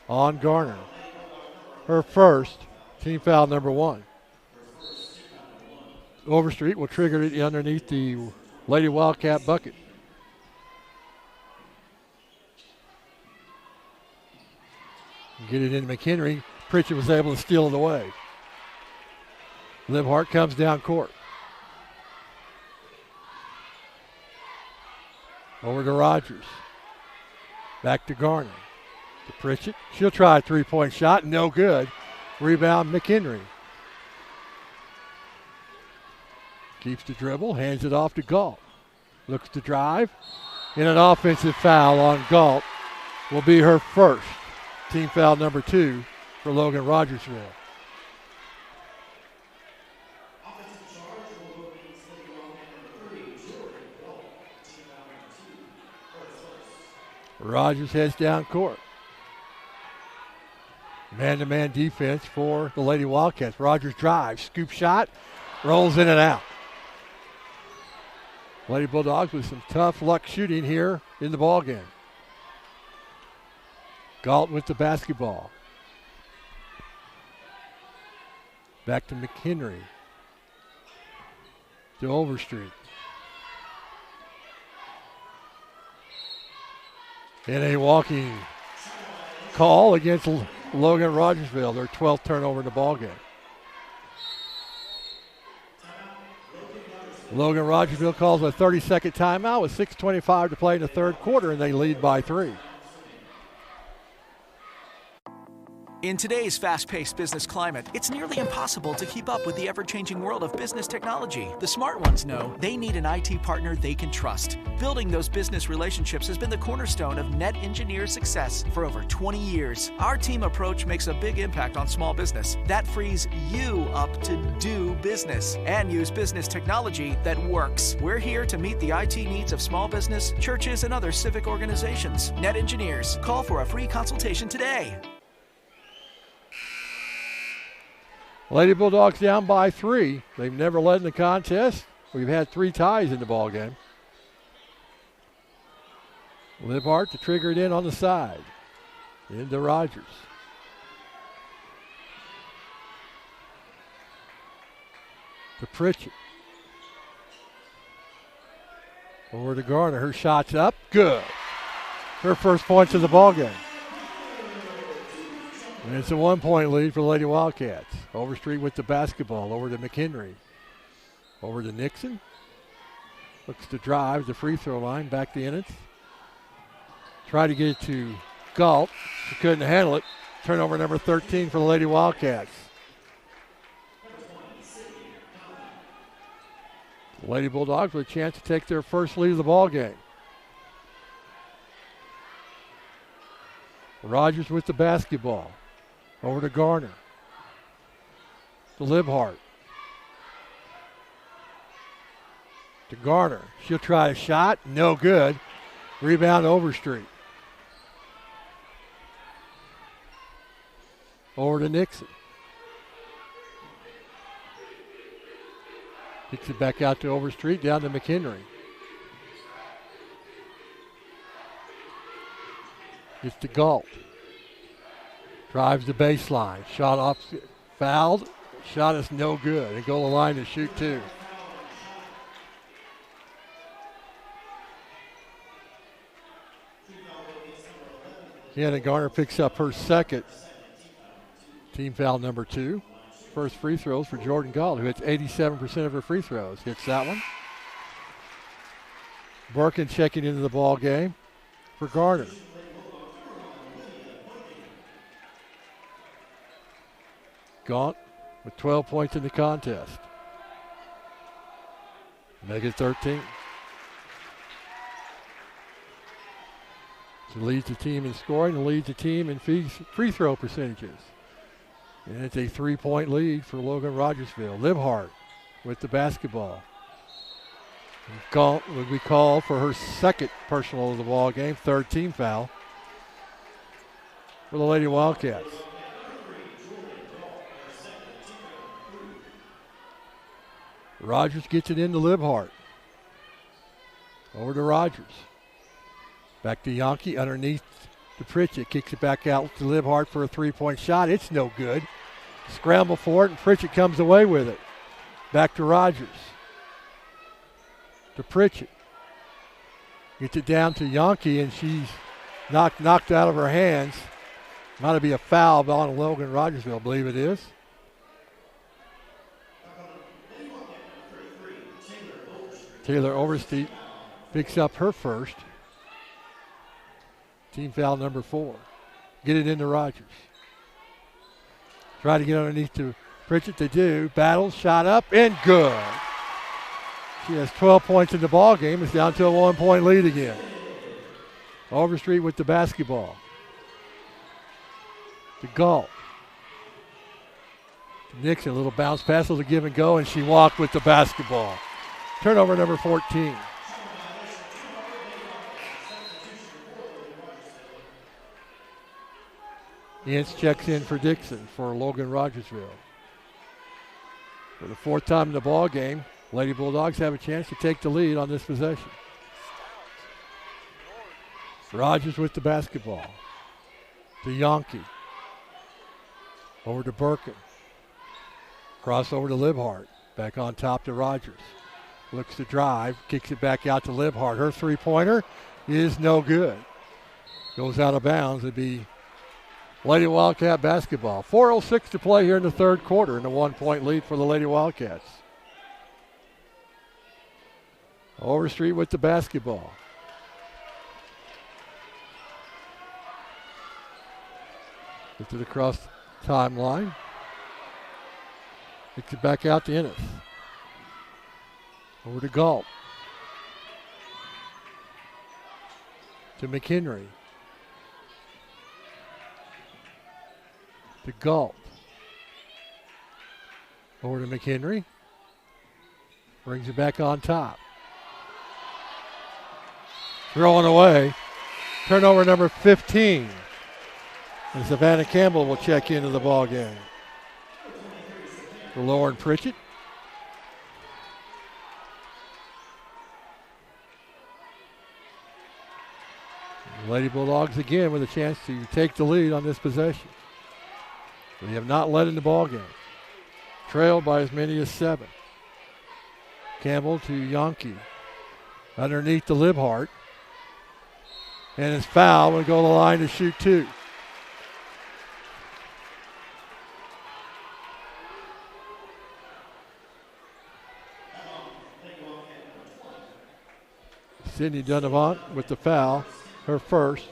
Speaker 1: On Garner. Her first, team foul number 1. Overstreet will trigger it underneath the Lady Wildcat bucket. Get it in McHenry. Pritchett was able to steal it away. Libhart comes down court. Over to Rogers. Back to Garner. To Pritchett. She'll try a three-point shot. No good. Rebound McHenry. Keeps the dribble. Hands it off to Galt. Looks to drive. And an offensive foul on Galt will be her first. Team foul number 2 for Logan-Rogersville. Rogers heads down court. Man-to-man defense for the Lady Wildcats. Rogers drives, scoop shot, rolls in and out. Lady Bulldogs with some tough luck shooting here in the ball game. Galt with the basketball. Back to McHenry. To Overstreet. And a walking call against Logan-Rogersville, their 12th turnover in the ball game. Logan-Rogersville calls a 30-second timeout with 6:25 to play in the third quarter, and they lead by 3.
Speaker 5: In today's fast-paced business climate, it's nearly impossible to keep up with the ever-changing world of business technology. The smart ones know they need an IT partner they can trust. Building those business relationships has been the cornerstone of Net Engineer's success for over 20 years. Our team approach makes a big impact on small business. That frees you up to do business and use business technology that works. We're here to meet the IT needs of small business, churches, and other civic organizations. Net Engineers. Call for a free consultation today.
Speaker 1: Lady Bulldogs down by 3. They've never led in the contest. We've had 3 ties in the ball game. Libhart to trigger it in on the side. Into Rogers. To Pritchett. Over to Garner. Her shot's up. Good. Her first points of the ball game. And it's a 1-point lead for the Lady Wildcats. Overstreet with the basketball. Over to McHenry. Over to Nixon. Looks to drive the free throw line. Back to Ennis. Try to get it to Galt. She couldn't handle it. Turnover number 13 for the Lady Wildcats. The Lady Bulldogs with a chance to take their first lead of the ball game. Rogers with the basketball. Over to Garner. To Libhart. To Garner. She'll try a shot. No good. Rebound Overstreet. Over to Nixon. Kicks it back out to Overstreet, down to McHenry. It's to Galt. Drives the baseline. Shot off, fouled. Shot is no good. And go to the line to shoot two. Shannon Garner picks up her second. Team foul number 2. First free throws for Jordan Galt, who hits 87% of her free throws. Hits that one. Birkin checking into the ball game for Garner. Gaunt with 12 points in the contest. Make it 13. She leads the team in scoring and leads the team in free throw percentages. And it's a 3-point lead for Logan-Rogersville. Libhart with the basketball. Gaunt would be called for her second personal of the ball game, third team foul for the Lady Wildcats. Rogers gets it into Libhart. Over to Rogers. Back to Yankee underneath to Pritchett. Kicks it back out to Libhart for a 3-point shot. It's no good. Scramble for it, and Pritchett comes away with it. Back to Rogers. To Pritchett. Gets it down to Yankee, and she's knocked out of her hands. Might be a foul on Logan-Rogersville, I believe it is. Taylor Overstreet picks up her first. Team foul number 4. Get it into Rogers. Try to get underneath to Pritchett. They do. Battles, shot up, and good. She has 12 points in the ball game. It's down to a 1-point lead again. Overstreet with the basketball. To Galt. To Nixon, a little bounce pass, a little give and go, and she walked with the basketball. Turnover number 14. Ince checks in for Dixon for Logan-Rogersville. For the 4th time in the ball game, Lady Bulldogs have a chance to take the lead on this possession. Rogers with the basketball. To Yankee. Over to Birkin. Cross over to Libhart. Back on top to Rogers. Looks to drive. Kicks it back out to Libhart. Her 3-pointer is no good. Goes out of bounds. It'd be Lady Wildcat basketball. 4:06 to play here in the third quarter, and a 1-point lead for the Lady Wildcats. Overstreet with the basketball. Gets it across the timeline. Kicks it back out to Ennis. Over to Galt. To McHenry. To Galt. Over to McHenry. Brings it back on top. Throwing away. Turnover number 15. And Savannah Campbell will check into the ball game. For Lauren Pritchett. Lady Bulldogs again with a chance to take the lead on this possession. They have not led in the ball game. Trailed by as many as 7. Campbell to Yankee. Underneath the Libhart. And his foul will go to the line to shoot 2. Sydney Dunavant with the foul. Her first.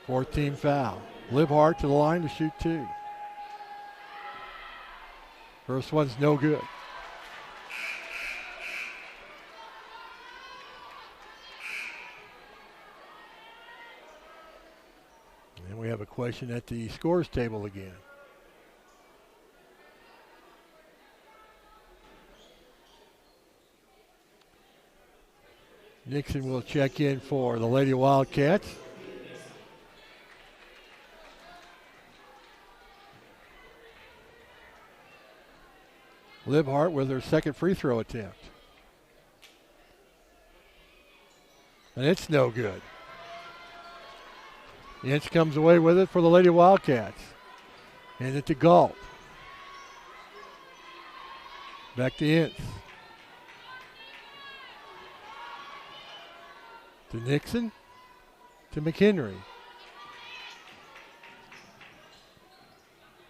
Speaker 1: 4th team foul. Libhart to the line to shoot 2. First one's no good. have a question at the scores table again. Nixon will check in for the Lady Wildcats. Libhart with her second free throw attempt. And it's no good. Ince comes away with it for the Lady Wildcats. And it to Galt. Back to Ince. To Nixon. To McHenry.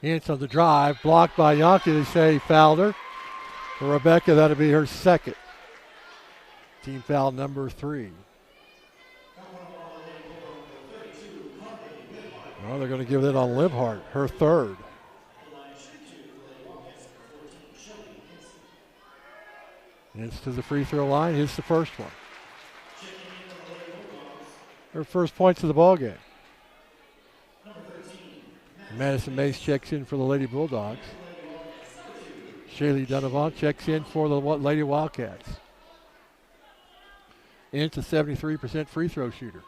Speaker 1: Ince on the drive. Blocked by Yankee. They say he fouled her. For Rebecca, that'll be her second. Team foul number 3. Well, they're going to give it on Libhart, her third. It's to the free throw line. Hits the first one. Her first points of the ball game. Madison Mace checks in for the Lady Bulldogs. Shaylee Donovan checks in for the Lady Wildcats. Ince a 73% free throw shooter.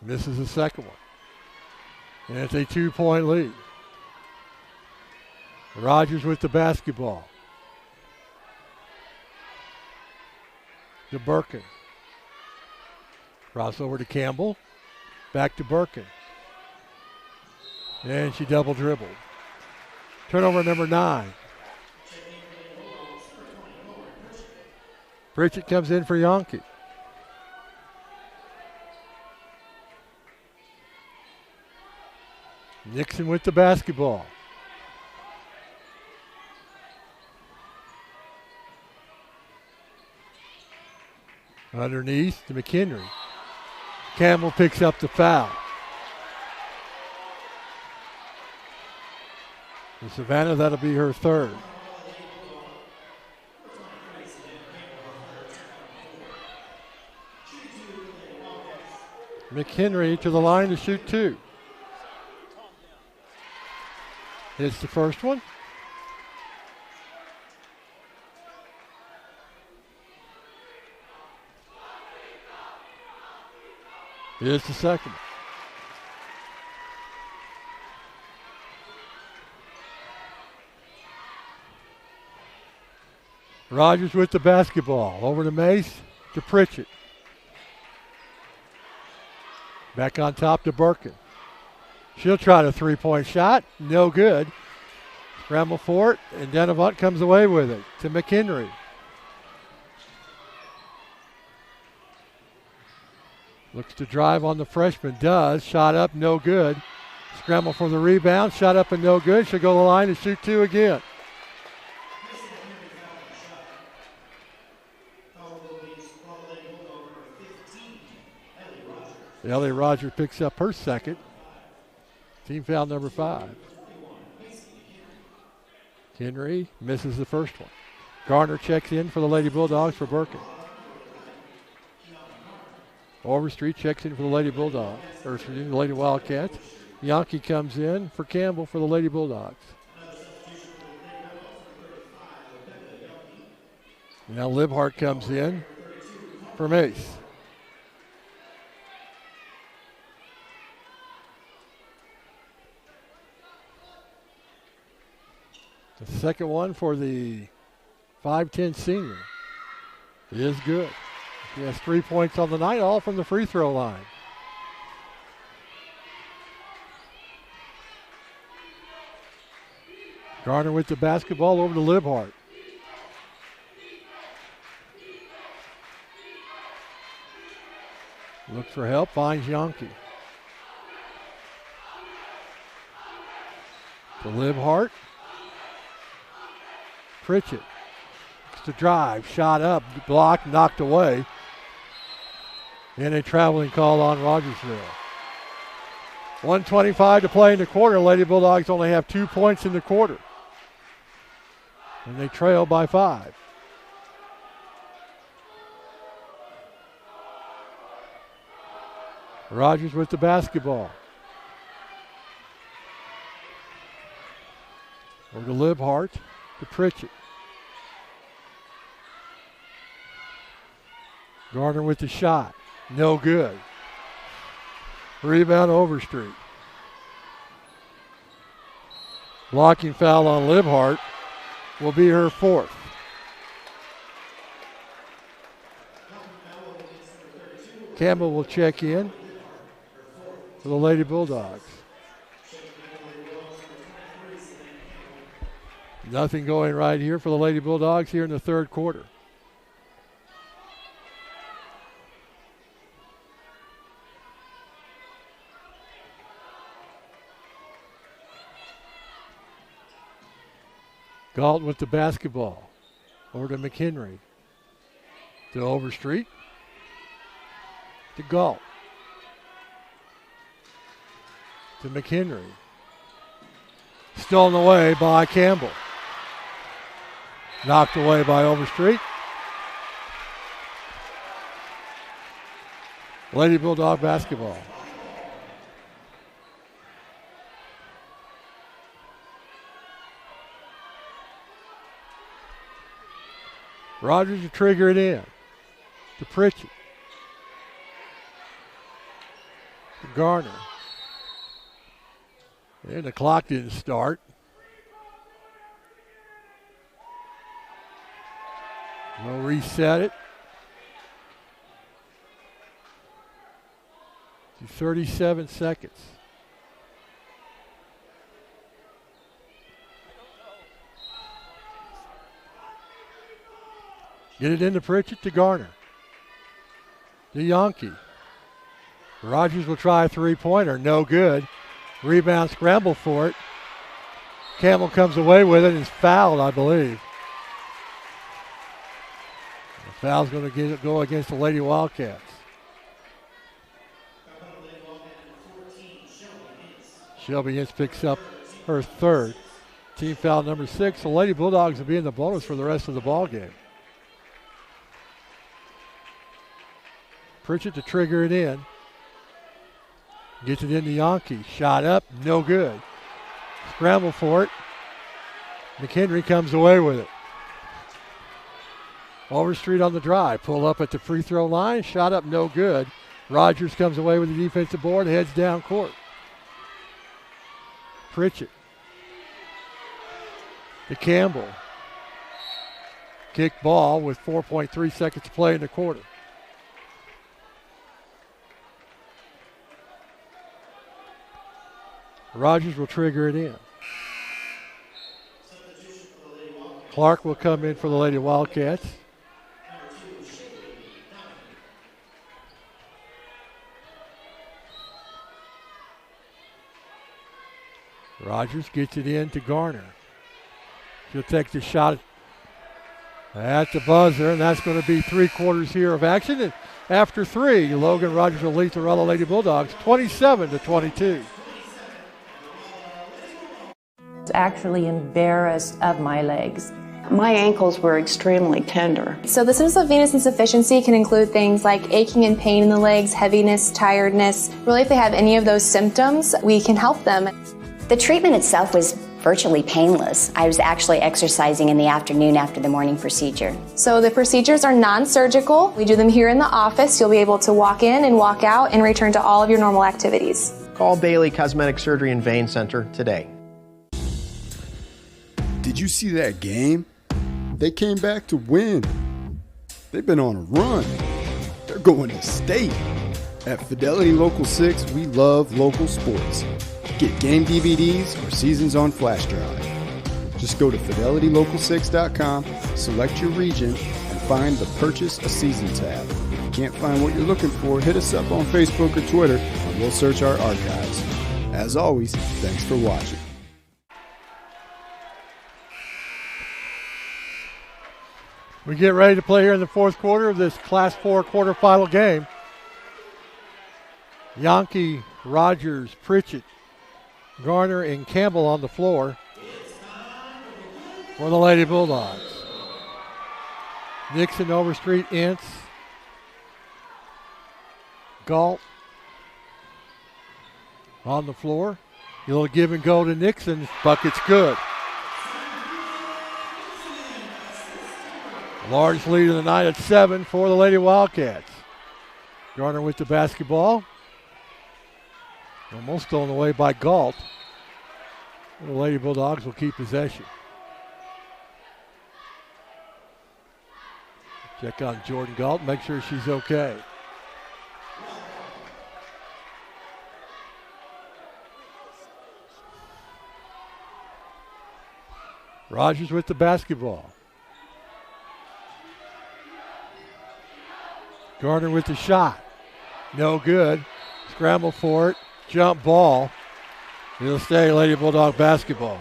Speaker 1: Misses the second one. And it's a 2-point lead. Rogers with the basketball. To Birkin. Crossover to Campbell. Back to Birkin. And she double dribbled. Turnover number 9. Pritchett comes in for Yankee. Nixon with the basketball. Underneath to McHenry. Campbell picks up the foul. For Savannah, that'll be her third. McHenry to the line to shoot 2. Hits the first one. Here's the second. Rogers with the basketball. Over to Mace, to Pritchett. Back on top to Birkin. She'll try the three-point shot. No good. Scramble for it, and Denevant comes away with it to McHenry. Looks to drive on the freshman. Does. Shot up, no good. Scramble for the rebound. Shot up and no good. She'll go to the line and shoot 2 again. Ellie Rogers picks up her second. Team foul number 5. Henry misses the first one. Garner checks in for the Lady Bulldogs for Birkin. Overstreet checks in for the Lady Bulldogs, or for the Lady Wildcats. Yankee comes in for Campbell for the Lady Bulldogs. Now Libhart comes in for Mace. The second one for the 5'10 senior is good. She has 3 points on the night, all from the free throw line. Garner with the basketball over to Libhart. Looks for help, finds Yankee. To Libhart. Pritchett. It's to drive, shot up, blocked, knocked away. And a traveling call on Rogersville. 1:25 to play in the quarter. Lady Bulldogs only have 2 points in the quarter. And they trail by 5. Rogers with the basketball. Over to Libhart, to Pritchett. Garner with the shot. No good. Rebound Overstreet. Blocking foul on Libhart will be her fourth. Campbell will check in for the Lady Bulldogs. Nothing going right here for the Lady Bulldogs here in the third quarter. Galt with the basketball. Over to McHenry. To Overstreet. To Galt. To McHenry. Stolen away by Campbell. Knocked away by Overstreet. Lady Bulldog basketball. Rogers to trigger it in. To Pritchett. To Garner. And the clock didn't start. We'll reset it to 37 seconds. Get it into Pritchett to Garner. To Yankee. Rogers will try a three-pointer. No good. Rebound scramble for it. Campbell comes away with it and is fouled, I believe. The foul's going to go against the Lady Wildcats. Shelby Ince picks up her third. Team foul number 6. The Lady Bulldogs will be in the bonus for the rest of the ball game. Pritchett to trigger it in. Gets it into Yankee. Shot up, no good. Scramble for it. McHenry comes away with it. Overstreet on the drive. Pull up at the free throw line. Shot up, no good. Rogers comes away with the defensive board. Heads down court. Pritchett. To Campbell. Kick ball with 4.3 seconds to play in the quarter. Rogers will trigger it in. Clark will come in for the Lady Wildcats. Rogers gets it in to Garner. She'll take the shot at the buzzer, and that's going to be 3 quarters here of action. And after 3, Logan-Rogersville will lead the Rolla Lady Bulldogs 27-22.
Speaker 6: Actually embarrassed of my legs.
Speaker 7: My ankles were extremely tender.
Speaker 8: So the symptoms of venous insufficiency can include things like aching and pain in the legs, heaviness, tiredness. Really, if they have any of those symptoms, we can help them.
Speaker 9: The treatment itself was virtually painless. I was actually exercising in the afternoon after the morning procedure.
Speaker 8: So the procedures are non-surgical. We do them here in the office. You'll be able to walk in and walk out and return to all of your normal activities.
Speaker 25: Call Bailey Cosmetic Surgery and Vein Center today.
Speaker 26: Did you see that game? They came back to win. They've been on a run. They're going to state. At Fidelity Local 6, we love local sports. Get game DVDs or seasons on flash drive. Just go to fidelitylocal6.com, select your region, and find the Purchase a Season tab. If you can't find what you're looking for, hit us up on Facebook or Twitter, and we'll search our archives. As always, thanks for watching.
Speaker 1: We get ready to play here in the fourth quarter of this Class 4 quarterfinal game. Yankee, Rogers, Pritchett, Garner, and Campbell on the floor for the Lady Bulldogs. Nixon, Overstreet, Ince, Galt, on the floor. A little give and go to Nixon. Bucket's good. Large lead of the night at 7 for the Lady Wildcats. Garner with the basketball. Almost stolen away by Galt. The Lady Bulldogs will keep possession. Check on Jordan Galt, make sure she's okay. Rogers with the basketball. Garner with the shot. No good. Scramble for it. Jump ball. It'll stay Lady Bulldog basketball.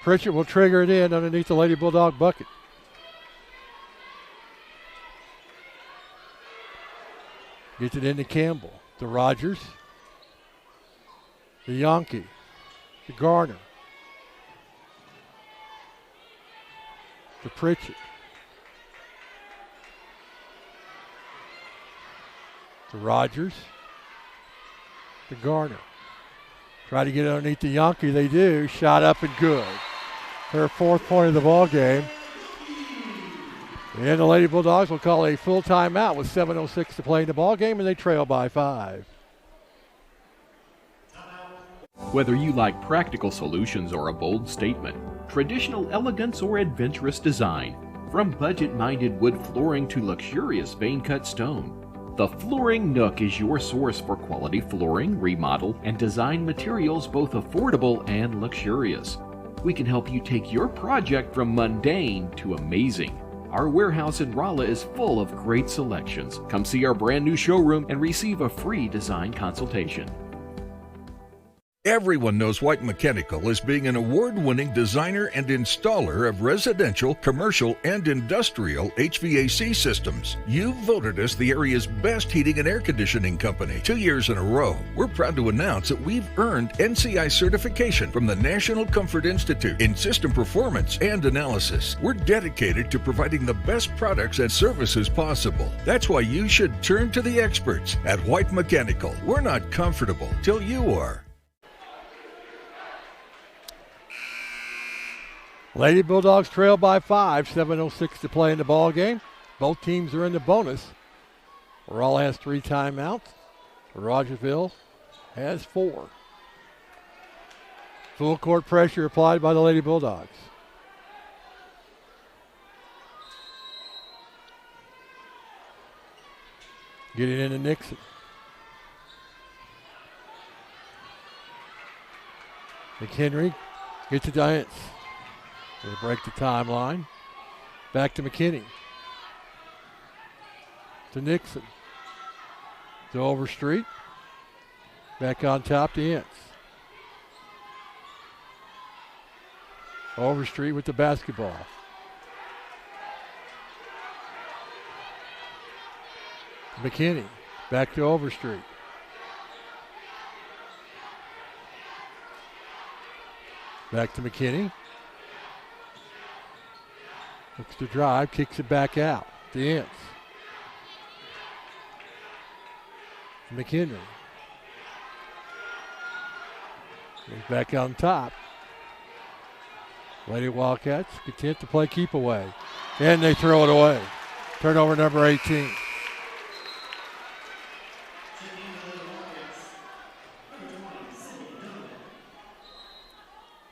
Speaker 1: Pritchett will trigger it in underneath the Lady Bulldog bucket. Gets it into Campbell. To Rogers. To Yonke. To Garner. To Pritchett. To Rogers. To Garner. Try to get underneath the Yonke. They do. Shot up and good. Her 4th point of the ball game. And the Lady Bulldogs will call a full timeout with 7:06 to play in the ball game, and they trail by 5.
Speaker 10: Whether you like practical solutions or a bold statement, traditional elegance or adventurous design, from budget-minded wood flooring to luxurious vein-cut stone, the Flooring Nook is your source for quality flooring, remodel, and design materials both affordable and luxurious. We can help you take your project from mundane to amazing. Our warehouse in Rolla is full of great selections. Come see our brand new showroom and receive a free design consultation.
Speaker 11: Everyone knows White Mechanical as being an award-winning designer and installer of residential, commercial, and industrial HVAC systems. You've voted us the area's best heating and air conditioning company 2 years in a row. We're proud to announce that we've earned NCI certification from the National Comfort Institute in system performance and analysis. We're dedicated to providing the best products and services possible. That's why you should turn to the experts at White Mechanical. We're not comfortable till you are.
Speaker 1: Lady Bulldogs trail by 5, 7:06 to play in the ball game. Both teams are in the bonus. Rolla has 3 timeouts. Rogersville has 4. Full court pressure applied by the Lady Bulldogs. Getting into Nixon. McHenry gets to Diance. They break the timeline. Back to McKinney. To Nixon. To Overstreet. Back on top to Ince. Overstreet with the basketball. McKinney. Back to Overstreet. Back to McKinney. Looks to drive, kicks it back out. To Ince. McHenry. Goes back on top. Lady Wildcats content to play keep away. And they throw it away. Turnover number 18.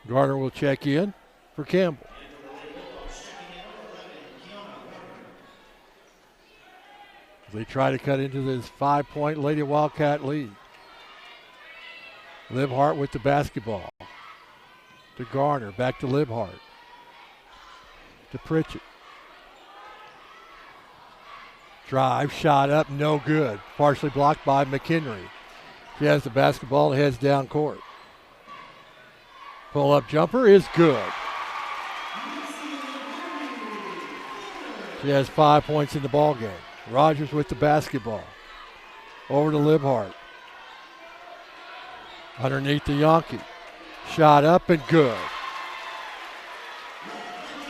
Speaker 1: Garner will check in for Campbell. They try to cut into this 5-point Lady Wildcat lead. Libhart with the basketball. To Garner, back to Libhart. To Pritchett. Drive, shot up, no good. Partially blocked by McHenry. She has the basketball and heads down court. Pull-up jumper is good. She has 5 points in the ball game. Rogers with the basketball. Over to Libhart. Underneath the Yonke. Shot up and good.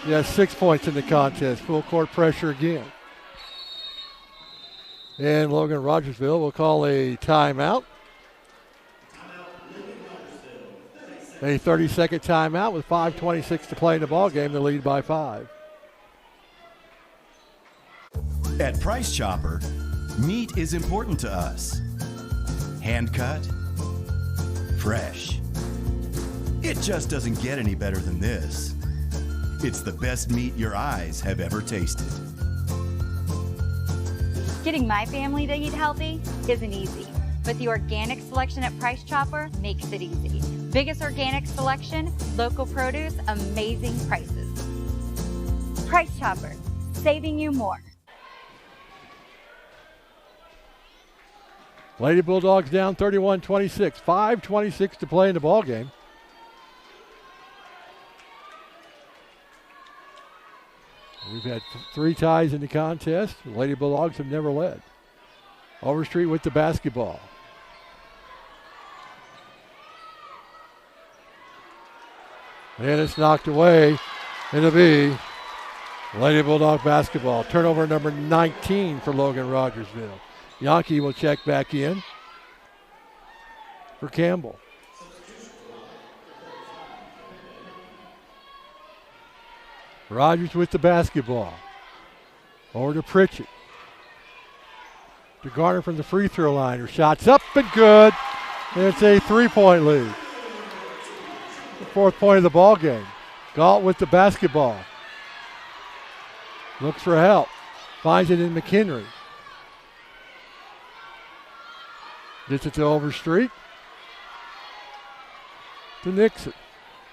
Speaker 1: She has 6 points in the contest. Full court pressure again. And Logan-Rogersville will call a timeout. A 30-second timeout with 5:26 to play in the ball game. The lead by 5.
Speaker 2: At Price Chopper, meat is important to us. Hand cut, fresh. It just doesn't get any better than this. It's the best meat your eyes have ever tasted.
Speaker 12: Getting my family to eat healthy isn't easy, but the organic selection at Price Chopper makes it easy. Biggest organic selection, local produce, amazing prices. Price Chopper, saving you more.
Speaker 1: Lady Bulldogs down 31-26. 5:26 to play in the ball game. We've had 3 ties in the contest. The Lady Bulldogs have never led. Overstreet with the basketball. And it's knocked away. It'll be Lady Bulldog basketball. Turnover number 19 for Logan-Rogersville. Yankee will check back in for Campbell. Rogers with the basketball. Over to Pritchett. To Garner from the free throw line. Her shot's up and good. And it's a 3-point lead. The 4th point of the ball game. Galt with the basketball. Looks for help. Finds it in McHenry. Gets it to Overstreet. To Nixon.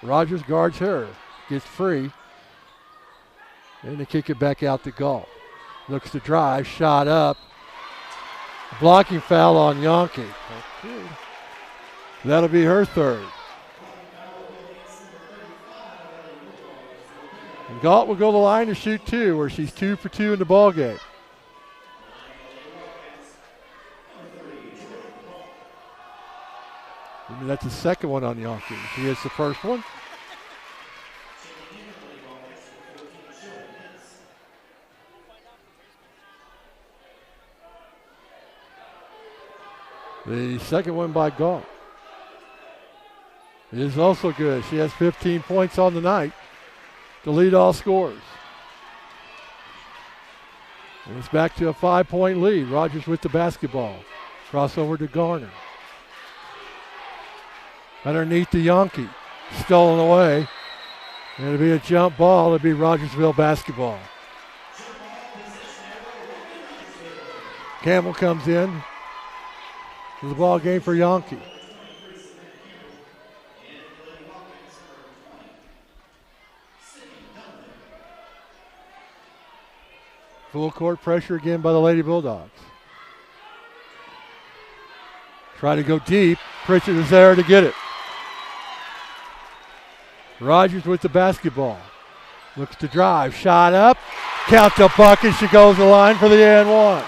Speaker 1: Rogers guards her. Gets free. And they kick it back out to Galt. Looks to drive. Shot up. Blocking foul on Yankee. Okay. That'll be her 3rd. And Galt will go to the line to shoot 2, where she's 2 for 2 in the ball game. I mean, that's the second one on Yankee. She hits the first one. The second one by Galt is also good. She has 15 points on the night to lead all scorers. And it's back to a 5-point lead. Rogers with the basketball. Crossover to Garner. Underneath the Yankee. Stolen away. And it'll be a jump ball. It'll be Rogersville basketball. Campbell comes in. The ball game for Yankee. Full court pressure again by the Lady Bulldogs. Try to go deep. Pritchett is there to get it. Rogers with the basketball. Looks to drive. Shot up. Count the bucket. She goes to the line for the and one.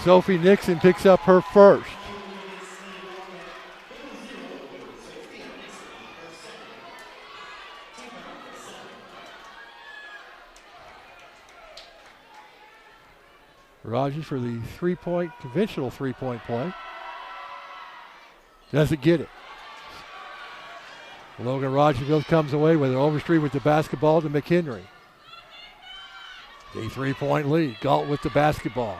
Speaker 1: Sophie Nixon picks up her first. Rogers for the conventional three-point play. Doesn't get it. Logan-Rogersville comes away with an Overstreet with the basketball to McHenry. A 3-point lead. Galt with the basketball.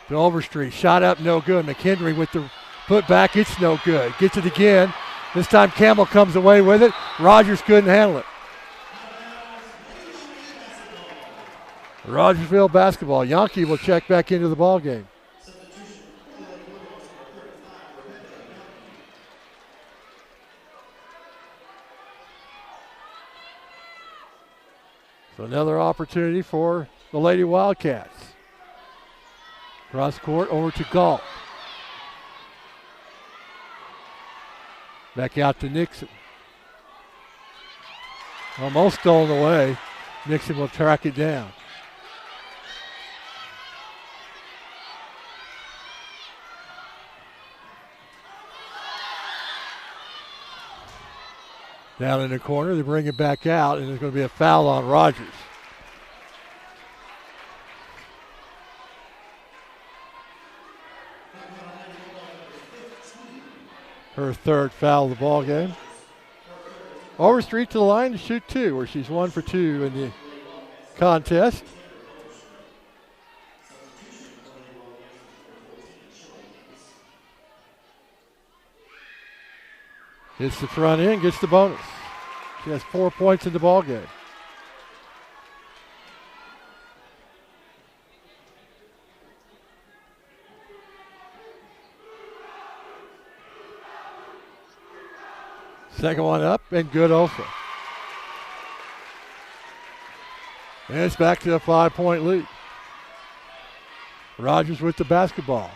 Speaker 1: To Overstreet. Shot up, no good. McHenry with the putback. It's no good. Gets it again. This time Campbell comes away with it. Rogers couldn't handle it. Rogersville basketball. Yankee will check back into the ball game. So another opportunity for the Lady Wildcats. Cross court over to Galt. Back out to Nixon. Almost stolen away. Nixon will track it down. Down in the corner, they bring it back out, and there's going to be a foul on Rogers. Her third foul of the ball game. Overstreet to the line to shoot 2, where she's 1 for 2 in the contest. Hits the front end, gets the bonus. She has 4 points in the ball game. Second one up and good also. And it's back to a 5-point lead. Rogers with the basketball.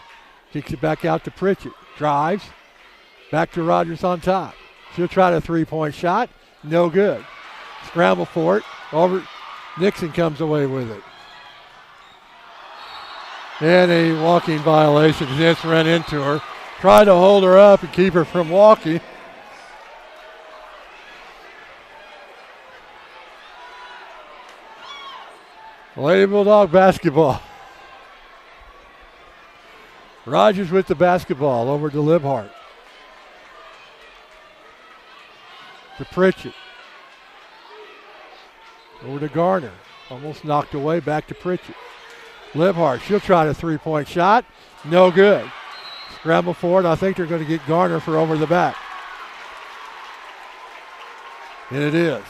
Speaker 1: Kicks it back out to Pritchett. Drives. Back to Rogers on top. She'll try the 3-point shot. No good. Scramble for it. Over. Nixon comes away with it. And a walking violation. Just ran into her. Tried to hold her up and keep her from walking. Lady Bulldog basketball. Rogers with the basketball over to Libhart. To Pritchett. Over to Garner. Almost knocked away, back to Pritchett. Libhart, she'll try the 3-point shot. No good. Scramble for it. I think they're going to get Garner for over the back. And it is.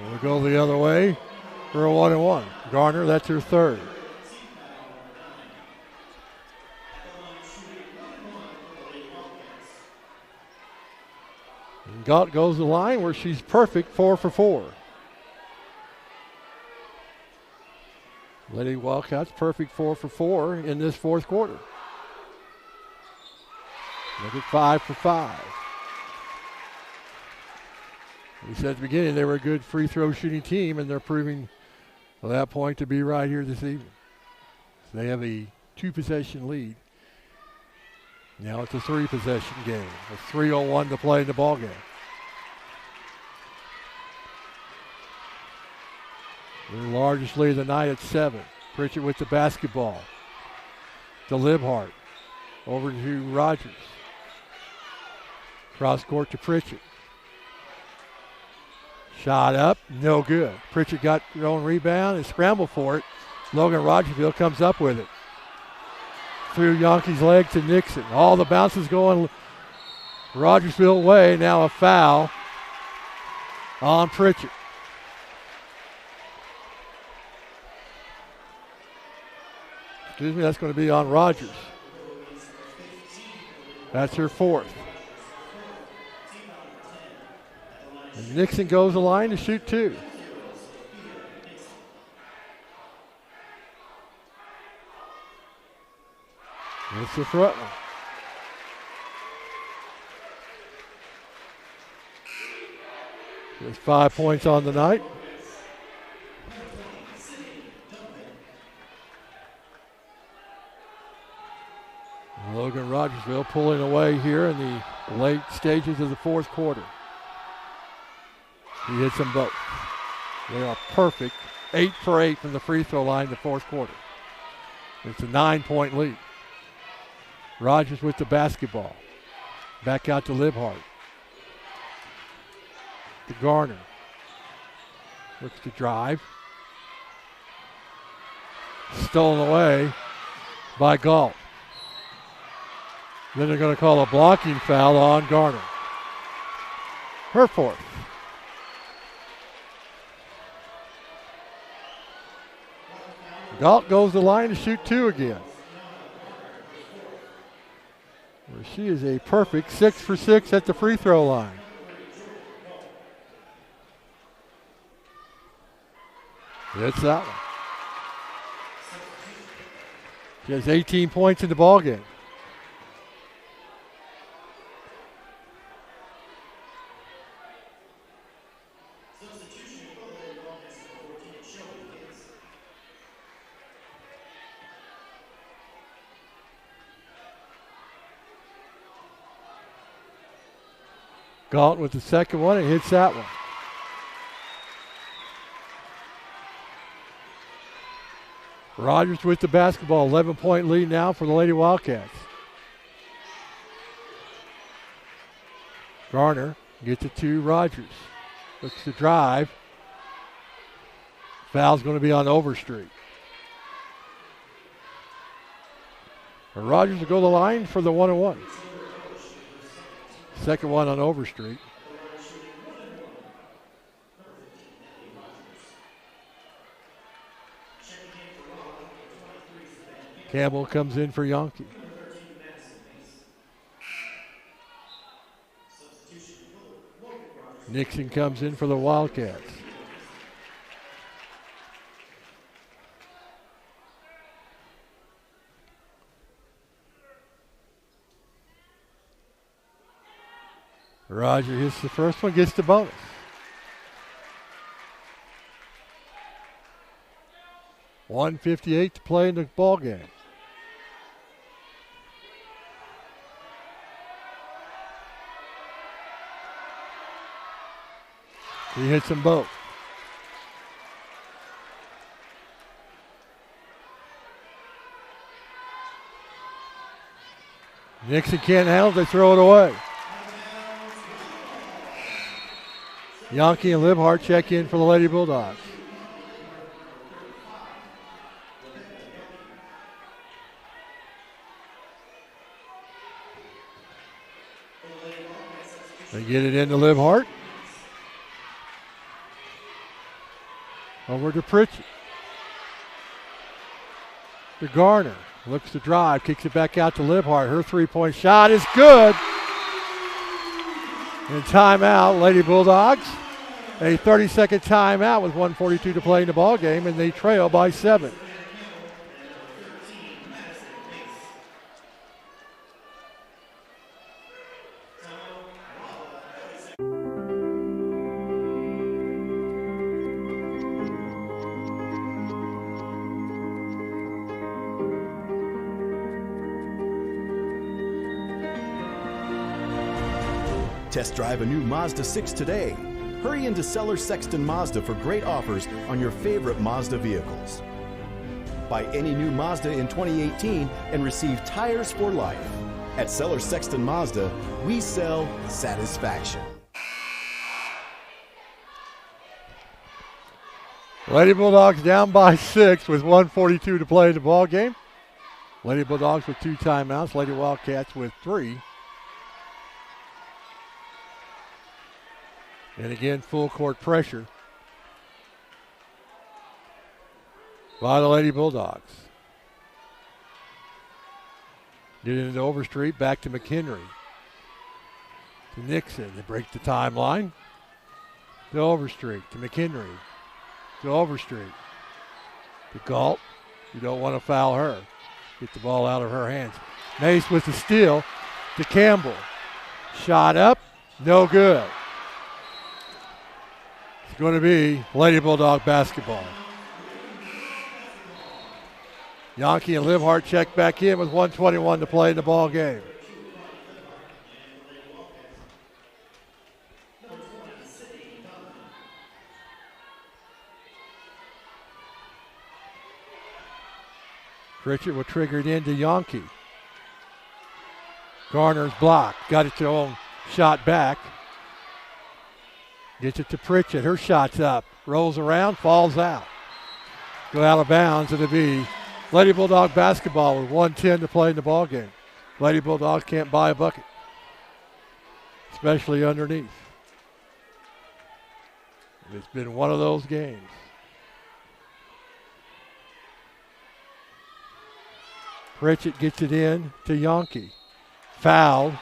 Speaker 1: We'll go the other way for a 1-and-1. Garner, that's her third. And Galt goes the line where she's perfect, 4 for 4. Lady Wildcats perfect 4 for 4 in this fourth quarter. Look at 5 for 5. We said at the beginning they were a good free throw shooting team, and they're proving that point to be right here this evening. They have a 2-possession lead. Now it's a 3-possession game. With 3:01 to play in the ball game. Their largest lead of the night at 7. Pritchett with the basketball. To Libhart. Over to Rogers. Cross court to Pritchett. Shot up, no good. Pritchett got her own rebound and scrambled for it. Logan-Rogersville comes up with it. Through Yonke's leg to Nixon. All the bounces going Rogersville way. Now a foul on Pritchett. Excuse me, that's going to be on Rogers. That's her fourth. And Nixon goes the line to shoot 2. It's the front one. There's 5 points on the night. Logan-Rogersville pulling away here in the late stages of the fourth quarter. He hits them both. They are perfect. 8 for 8 from the free throw line in the fourth quarter. It's a 9-point lead. Rogers with the basketball. Back out to Libhart. To Garner. Looks to drive. Stolen away by Galt. Then they're going to call a blocking foul on Garner. Her fourth. Galt goes the line to shoot 2 again. Where she is a perfect 6 for 6 at the free throw line. That's that one. She has 18 points in the ball game. Galt with the second one and hits that one. Rogers with the basketball. 11-point lead now for the Lady Wildcats. Garner gets it to Rogers. Looks to drive. Foul's going to be on Overstreet. Rogers will go to the line for the 1-1. Second one on Overstreet. Campbell comes in for Yonke. Nixon comes in for the Wildcats. Roger hits the first one, gets the bonus. .158 to play in the ball game. He hits them both. Nixon can't handle it, they throw it away. Yonke and Libhart check in for the Lady Bulldogs. They get it into Libhart. Over to Pritchett. To Garner. Looks to drive, kicks it back out to Libhart. Her three-point shot is good. And timeout, Lady Bulldogs. A 30-second timeout with 1:42 to play in the ball game, and they trail by 7.
Speaker 2: Test drive a new Mazda 6 today. Hurry into Seller Sexton Mazda for great offers on your favorite Mazda vehicles. Buy any new Mazda in 2018 and receive tires for life. At Seller Sexton Mazda, we sell satisfaction.
Speaker 1: Lady Bulldogs down by 6 with 1:42 to play in the ball game. Lady Bulldogs with 2 timeouts. Lady Wildcats with 3. And again, full court pressure by the Lady Bulldogs. Get into Overstreet, back to McHenry. To Nixon, they break the timeline. To Overstreet, to McHenry. To Overstreet. To Galt. You don't want to foul her. Get the ball out of her hands. Mace with the steal to Campbell. Shot up, no good. It's going to be Lady Bulldog basketball. Yonke and Libhart check back in with 1:21 to play in the ball game. Pritchett will trigger it into Yonke. Garner's blocked. Got it to own shot back. Gets it to Pritchett. Her shot's up. Rolls around, falls out. Go out of bounds. It'll be Lady Bulldog basketball with 1:10 to play in the ball game. Lady Bulldogs can't buy a bucket, especially underneath. It's been one of those games. Pritchett gets it in to Yonke. Fouled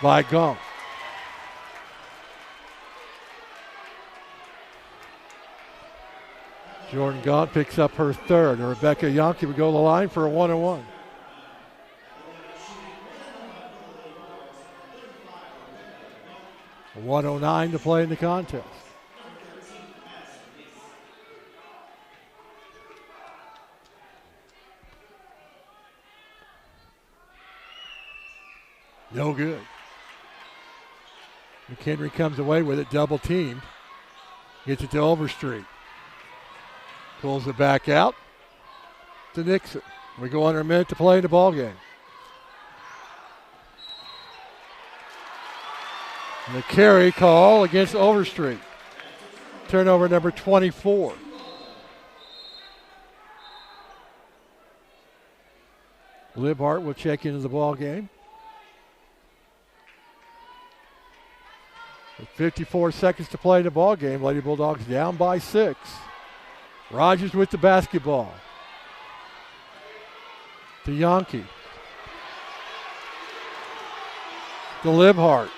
Speaker 1: by Gump. Jordan Gaunt picks up her third. Rebecca Yonke would go to the line for a 1-on-1. A 1:09 to play in the contest. No good. McHenry comes away with it, double teamed. Gets it to Overstreet. Pulls it back out to Nixon. We go under a minute to play in the ball game. And the carry call against Overstreet. Turnover number 24. Libhart will check into the ball game. With 54 seconds to play in the ball game, Lady Bulldogs down by 6. Rogers with the basketball. To Yonke. To Libhart.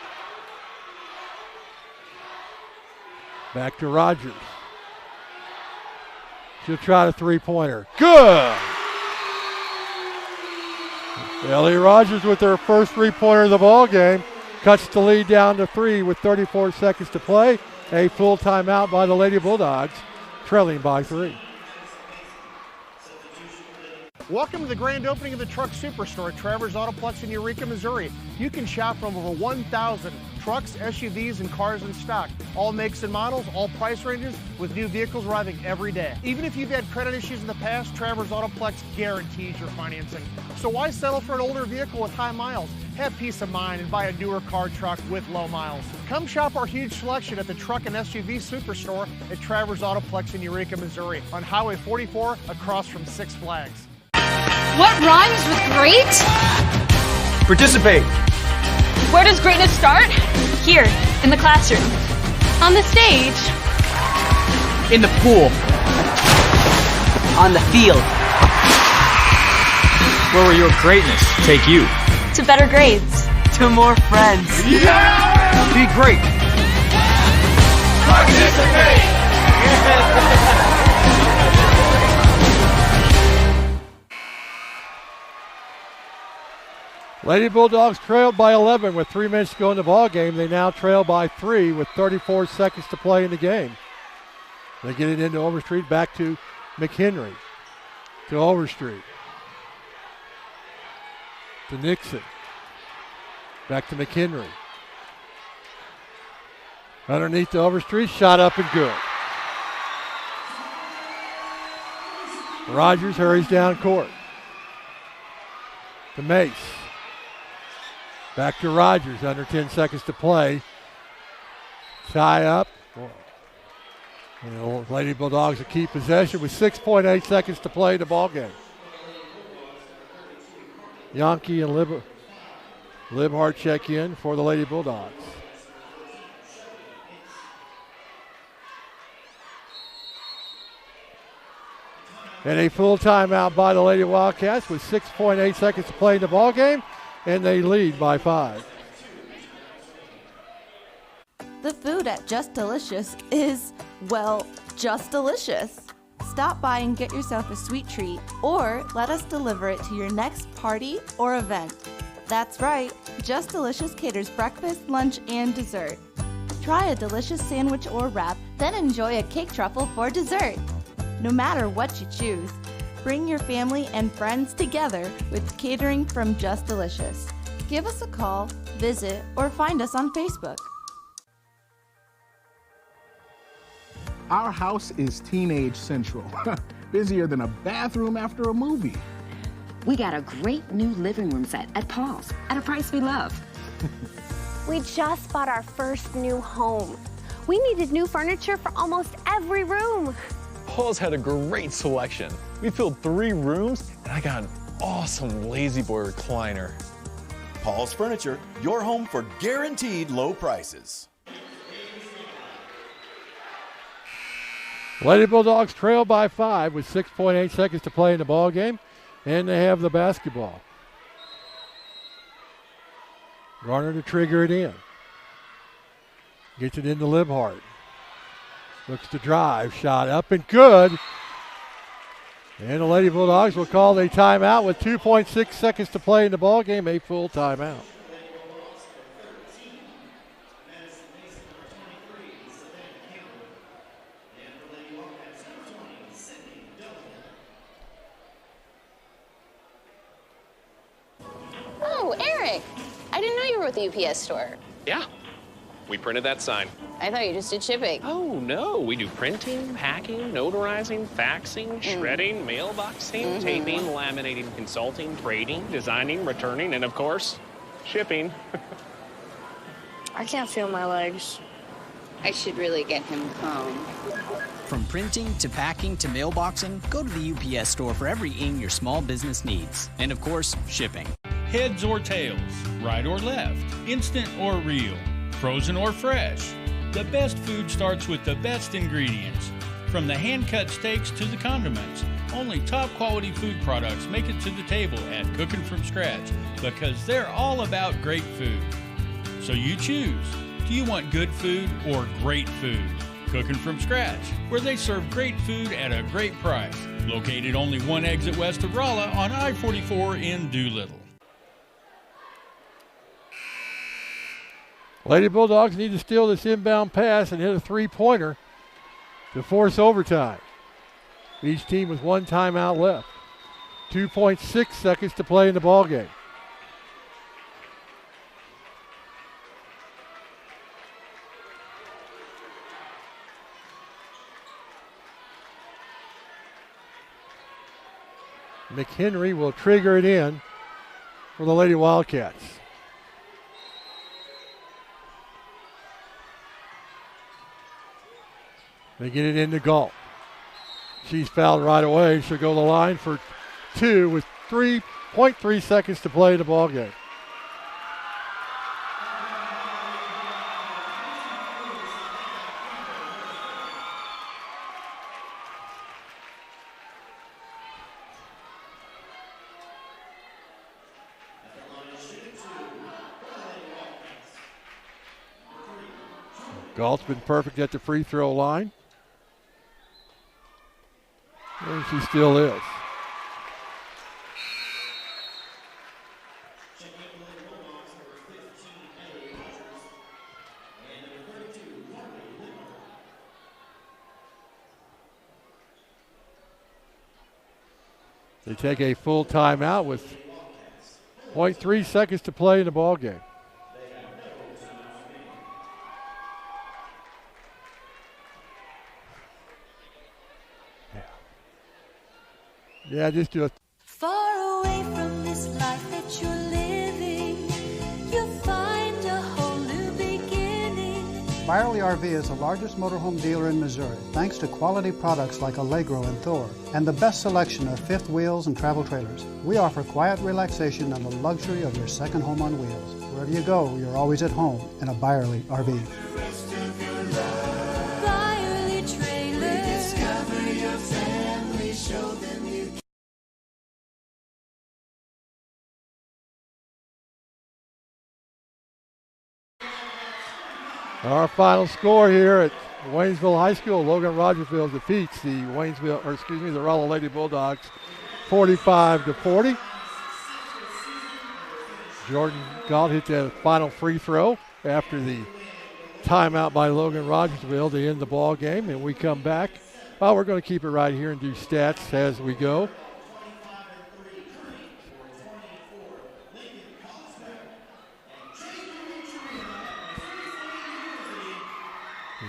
Speaker 1: Back to Rogers. She'll try the three-pointer. Good! Ellie Rogers with her first three-pointer of the ball game. Cuts the lead down to 3 with 34 seconds to play. A full timeout by the Lady Bulldogs, trailing by 3.
Speaker 13: Welcome to the grand opening of the Truck Superstore at Travers Autoplex in Eureka, Missouri. You can shop from over 1,000 trucks, SUVs, and cars in stock. All makes and models, all price ranges, with new vehicles arriving every day. Even if you've had credit issues in the past, Travers Autoplex guarantees your financing. So why settle for an older vehicle with high miles? Have peace of mind and buy a newer car truck with low miles. Come shop our huge selection at the Truck and SUV Superstore at Travers Autoplex in Eureka, Missouri, on Highway 44 across from Six Flags.
Speaker 14: What rhymes with great?
Speaker 15: Participate.
Speaker 14: Where does greatness start? Here, in the classroom. On the stage.
Speaker 15: In the pool. On the field. Where will your greatness take you?
Speaker 14: To better grades.
Speaker 15: To more friends. Yeah! Be great. Participate!
Speaker 1: Lady Bulldogs trailed by 11 with 3 minutes to go in the ball game. They now trail by 3 with 34 seconds to play in the game. They get it into Overstreet, back to McHenry. To Overstreet. To Nixon. Back to McHenry. Underneath to Overstreet, shot up and good. Rogers hurries down court. To Mace. Back to Rogers, under 10 seconds to play. Tie up. And the Lady Bulldogs will keep possession with 6.8 seconds to play in the ball game. Yonke and Libhart check in for the Lady Bulldogs. And a full timeout by the Lady Wildcats with 6.8 seconds to play in the ball game. And they lead by 5.
Speaker 17: The food at Just Delicious is, well, just delicious. Stop by and get yourself a sweet treat, or let us deliver it to your next party or event. That's right, Just Delicious caters breakfast, lunch, and dessert. Try a delicious sandwich or wrap, then enjoy a cake truffle for dessert. No matter what you choose, bring your family and friends together with catering from Just Delicious. Give us a call, visit, or find us on Facebook.
Speaker 18: Our house is teenage central. Busier than a bathroom after a movie.
Speaker 20: We got a great new living room set at Paul's at a price we love.
Speaker 27: We just bought our first new home. We needed new furniture for almost every room.
Speaker 28: Paul's had a great selection. We filled 3 rooms, and I got an awesome Lazy Boy recliner.
Speaker 2: Paul's Furniture, your home for guaranteed low prices.
Speaker 1: Lady Bulldogs trail by 5 with 6.8 seconds to play in the ball game, and they have the basketball. Garner to trigger it in. Gets it into Libhart. Looks to drive, shot up and good. And the Lady Bulldogs will call a timeout with 2.6 seconds to play in the ball game, a full timeout.
Speaker 4: Oh, Eric, I didn't know you were with the UPS store.
Speaker 24: Yeah.
Speaker 3: We printed that sign.
Speaker 5: I thought you just did shipping.
Speaker 3: Oh, no. We do printing, packing, notarizing, faxing, shredding, mailboxing, taping, laminating, consulting, trading, designing, returning, and, of course, shipping.
Speaker 5: I can't feel my legs. I should really get him home.
Speaker 6: From printing to packing to mailboxing, go to the UPS store for everything your small business needs. And of course, shipping.
Speaker 16: Heads or tails, right or left, instant or real, frozen or fresh. The best food starts with the best ingredients. From the hand-cut steaks to the condiments, only top-quality food products make it to the table at Cooking From Scratch because they're all about great food. So you choose. Do you want good food or great food? Cooking From Scratch, where they serve great food at a great price. Located only one exit west of Rolla on I-44 in Doolittle.
Speaker 1: Lady Bulldogs need to steal this inbound pass and hit a three-pointer to force overtime. Each team with one timeout left. 2.6 seconds to play in the ballgame. McHenry will trigger it in for the Lady Wildcats. They get it into Galt. She's fouled right away. She'll go to the line for two with 3.3 seconds to play in the ballgame. Galt's been perfect at the free throw line. And she still is. They take a full timeout with 0.3 seconds to play in the ballgame. Yeah, just do it.
Speaker 19: Far away from this life that you're living, you'll find a whole new beginning.
Speaker 21: Byerly RV is the largest motorhome dealer in Missouri, thanks to quality products like Allegro and Thor, and the best selection of fifth wheels and travel trailers. We offer quiet relaxation and the luxury of your second home on wheels. Wherever you go, you're always at home in a Byerly RV.
Speaker 19: Byerly Trailer. Discover your family, show them you.
Speaker 1: Our final score here at Waynesville High School, Logan-Rogersville defeats the the Rolla Lady Bulldogs 45-40. Jordan Galt hit the final free throw after the timeout by Logan-Rogersville to end the ball game, and we come back. Well, we're going to keep it right here and do stats as we go.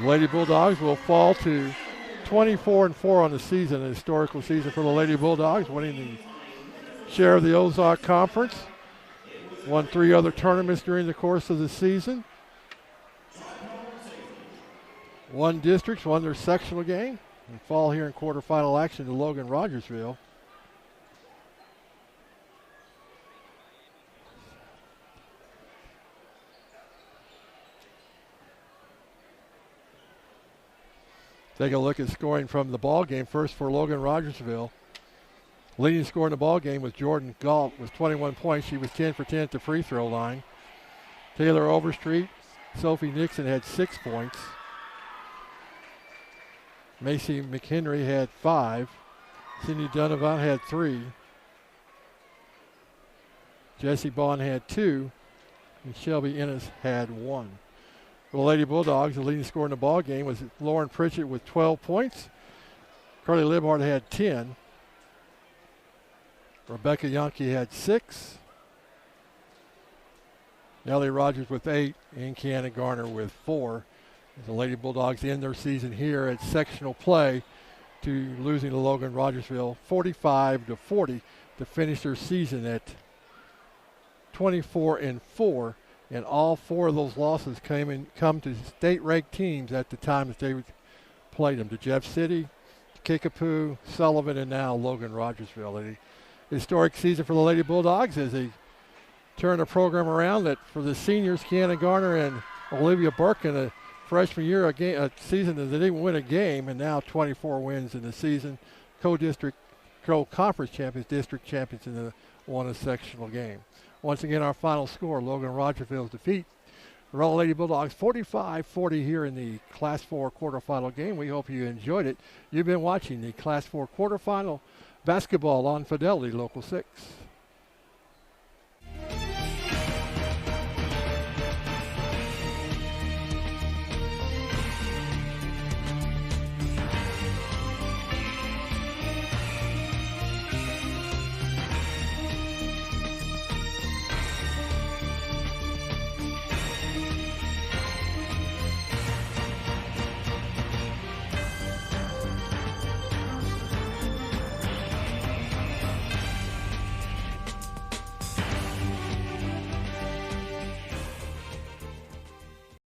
Speaker 1: The Lady Bulldogs will fall to 24-4 on the season, a historical season for the Lady Bulldogs, winning the share of the Ozark Conference. Won 3 other tournaments during the course of the season. Won districts, won their sectional game, and fall here in quarterfinal action to Logan-Rogersville. Take a look at scoring from the ball game. First for Logan-Rogersville. Leading scorer in the ball game was Jordan Galt with 21 points. She was 10 for 10 at the free throw line. Taylor Overstreet, Sophie Nixon had 6 points. Macy McHenry had 5. Cindy Donovan had 3. Jessie Bond had 2. And Shelby Ennis had 1. For the Lady Bulldogs, the leading scorer in the ball game was Lauren Pritchett with 12 points. Carly Libhart had 10. Rebecca Yonke had 6. Ellie Rogers with 8, and Cannon Garner with 4. As the Lady Bulldogs end their season here at sectional play to losing to Logan-Rogersville 45-40 to finish their season at 24-4. And all 4 of those losses come to state-ranked teams at the time that they played them. To Jeff City, Kickapoo, Sullivan, and now Logan-Rogersville. A historic season for the Lady Bulldogs as they turn the program around. That for the seniors, Cannon Garner and Olivia Burke in a freshman year, a season that they didn't win a game, and now 24 wins in the season. Co-conference champions, district champions, and won a sectional game. Once again, our final score, Logan-Rogersville's defeat the Rolla Lady Bulldogs 45-40 here in the Class 4 quarterfinal game. We hope you enjoyed it. You've been watching the Class 4 quarterfinal basketball on Fidelity Local 6.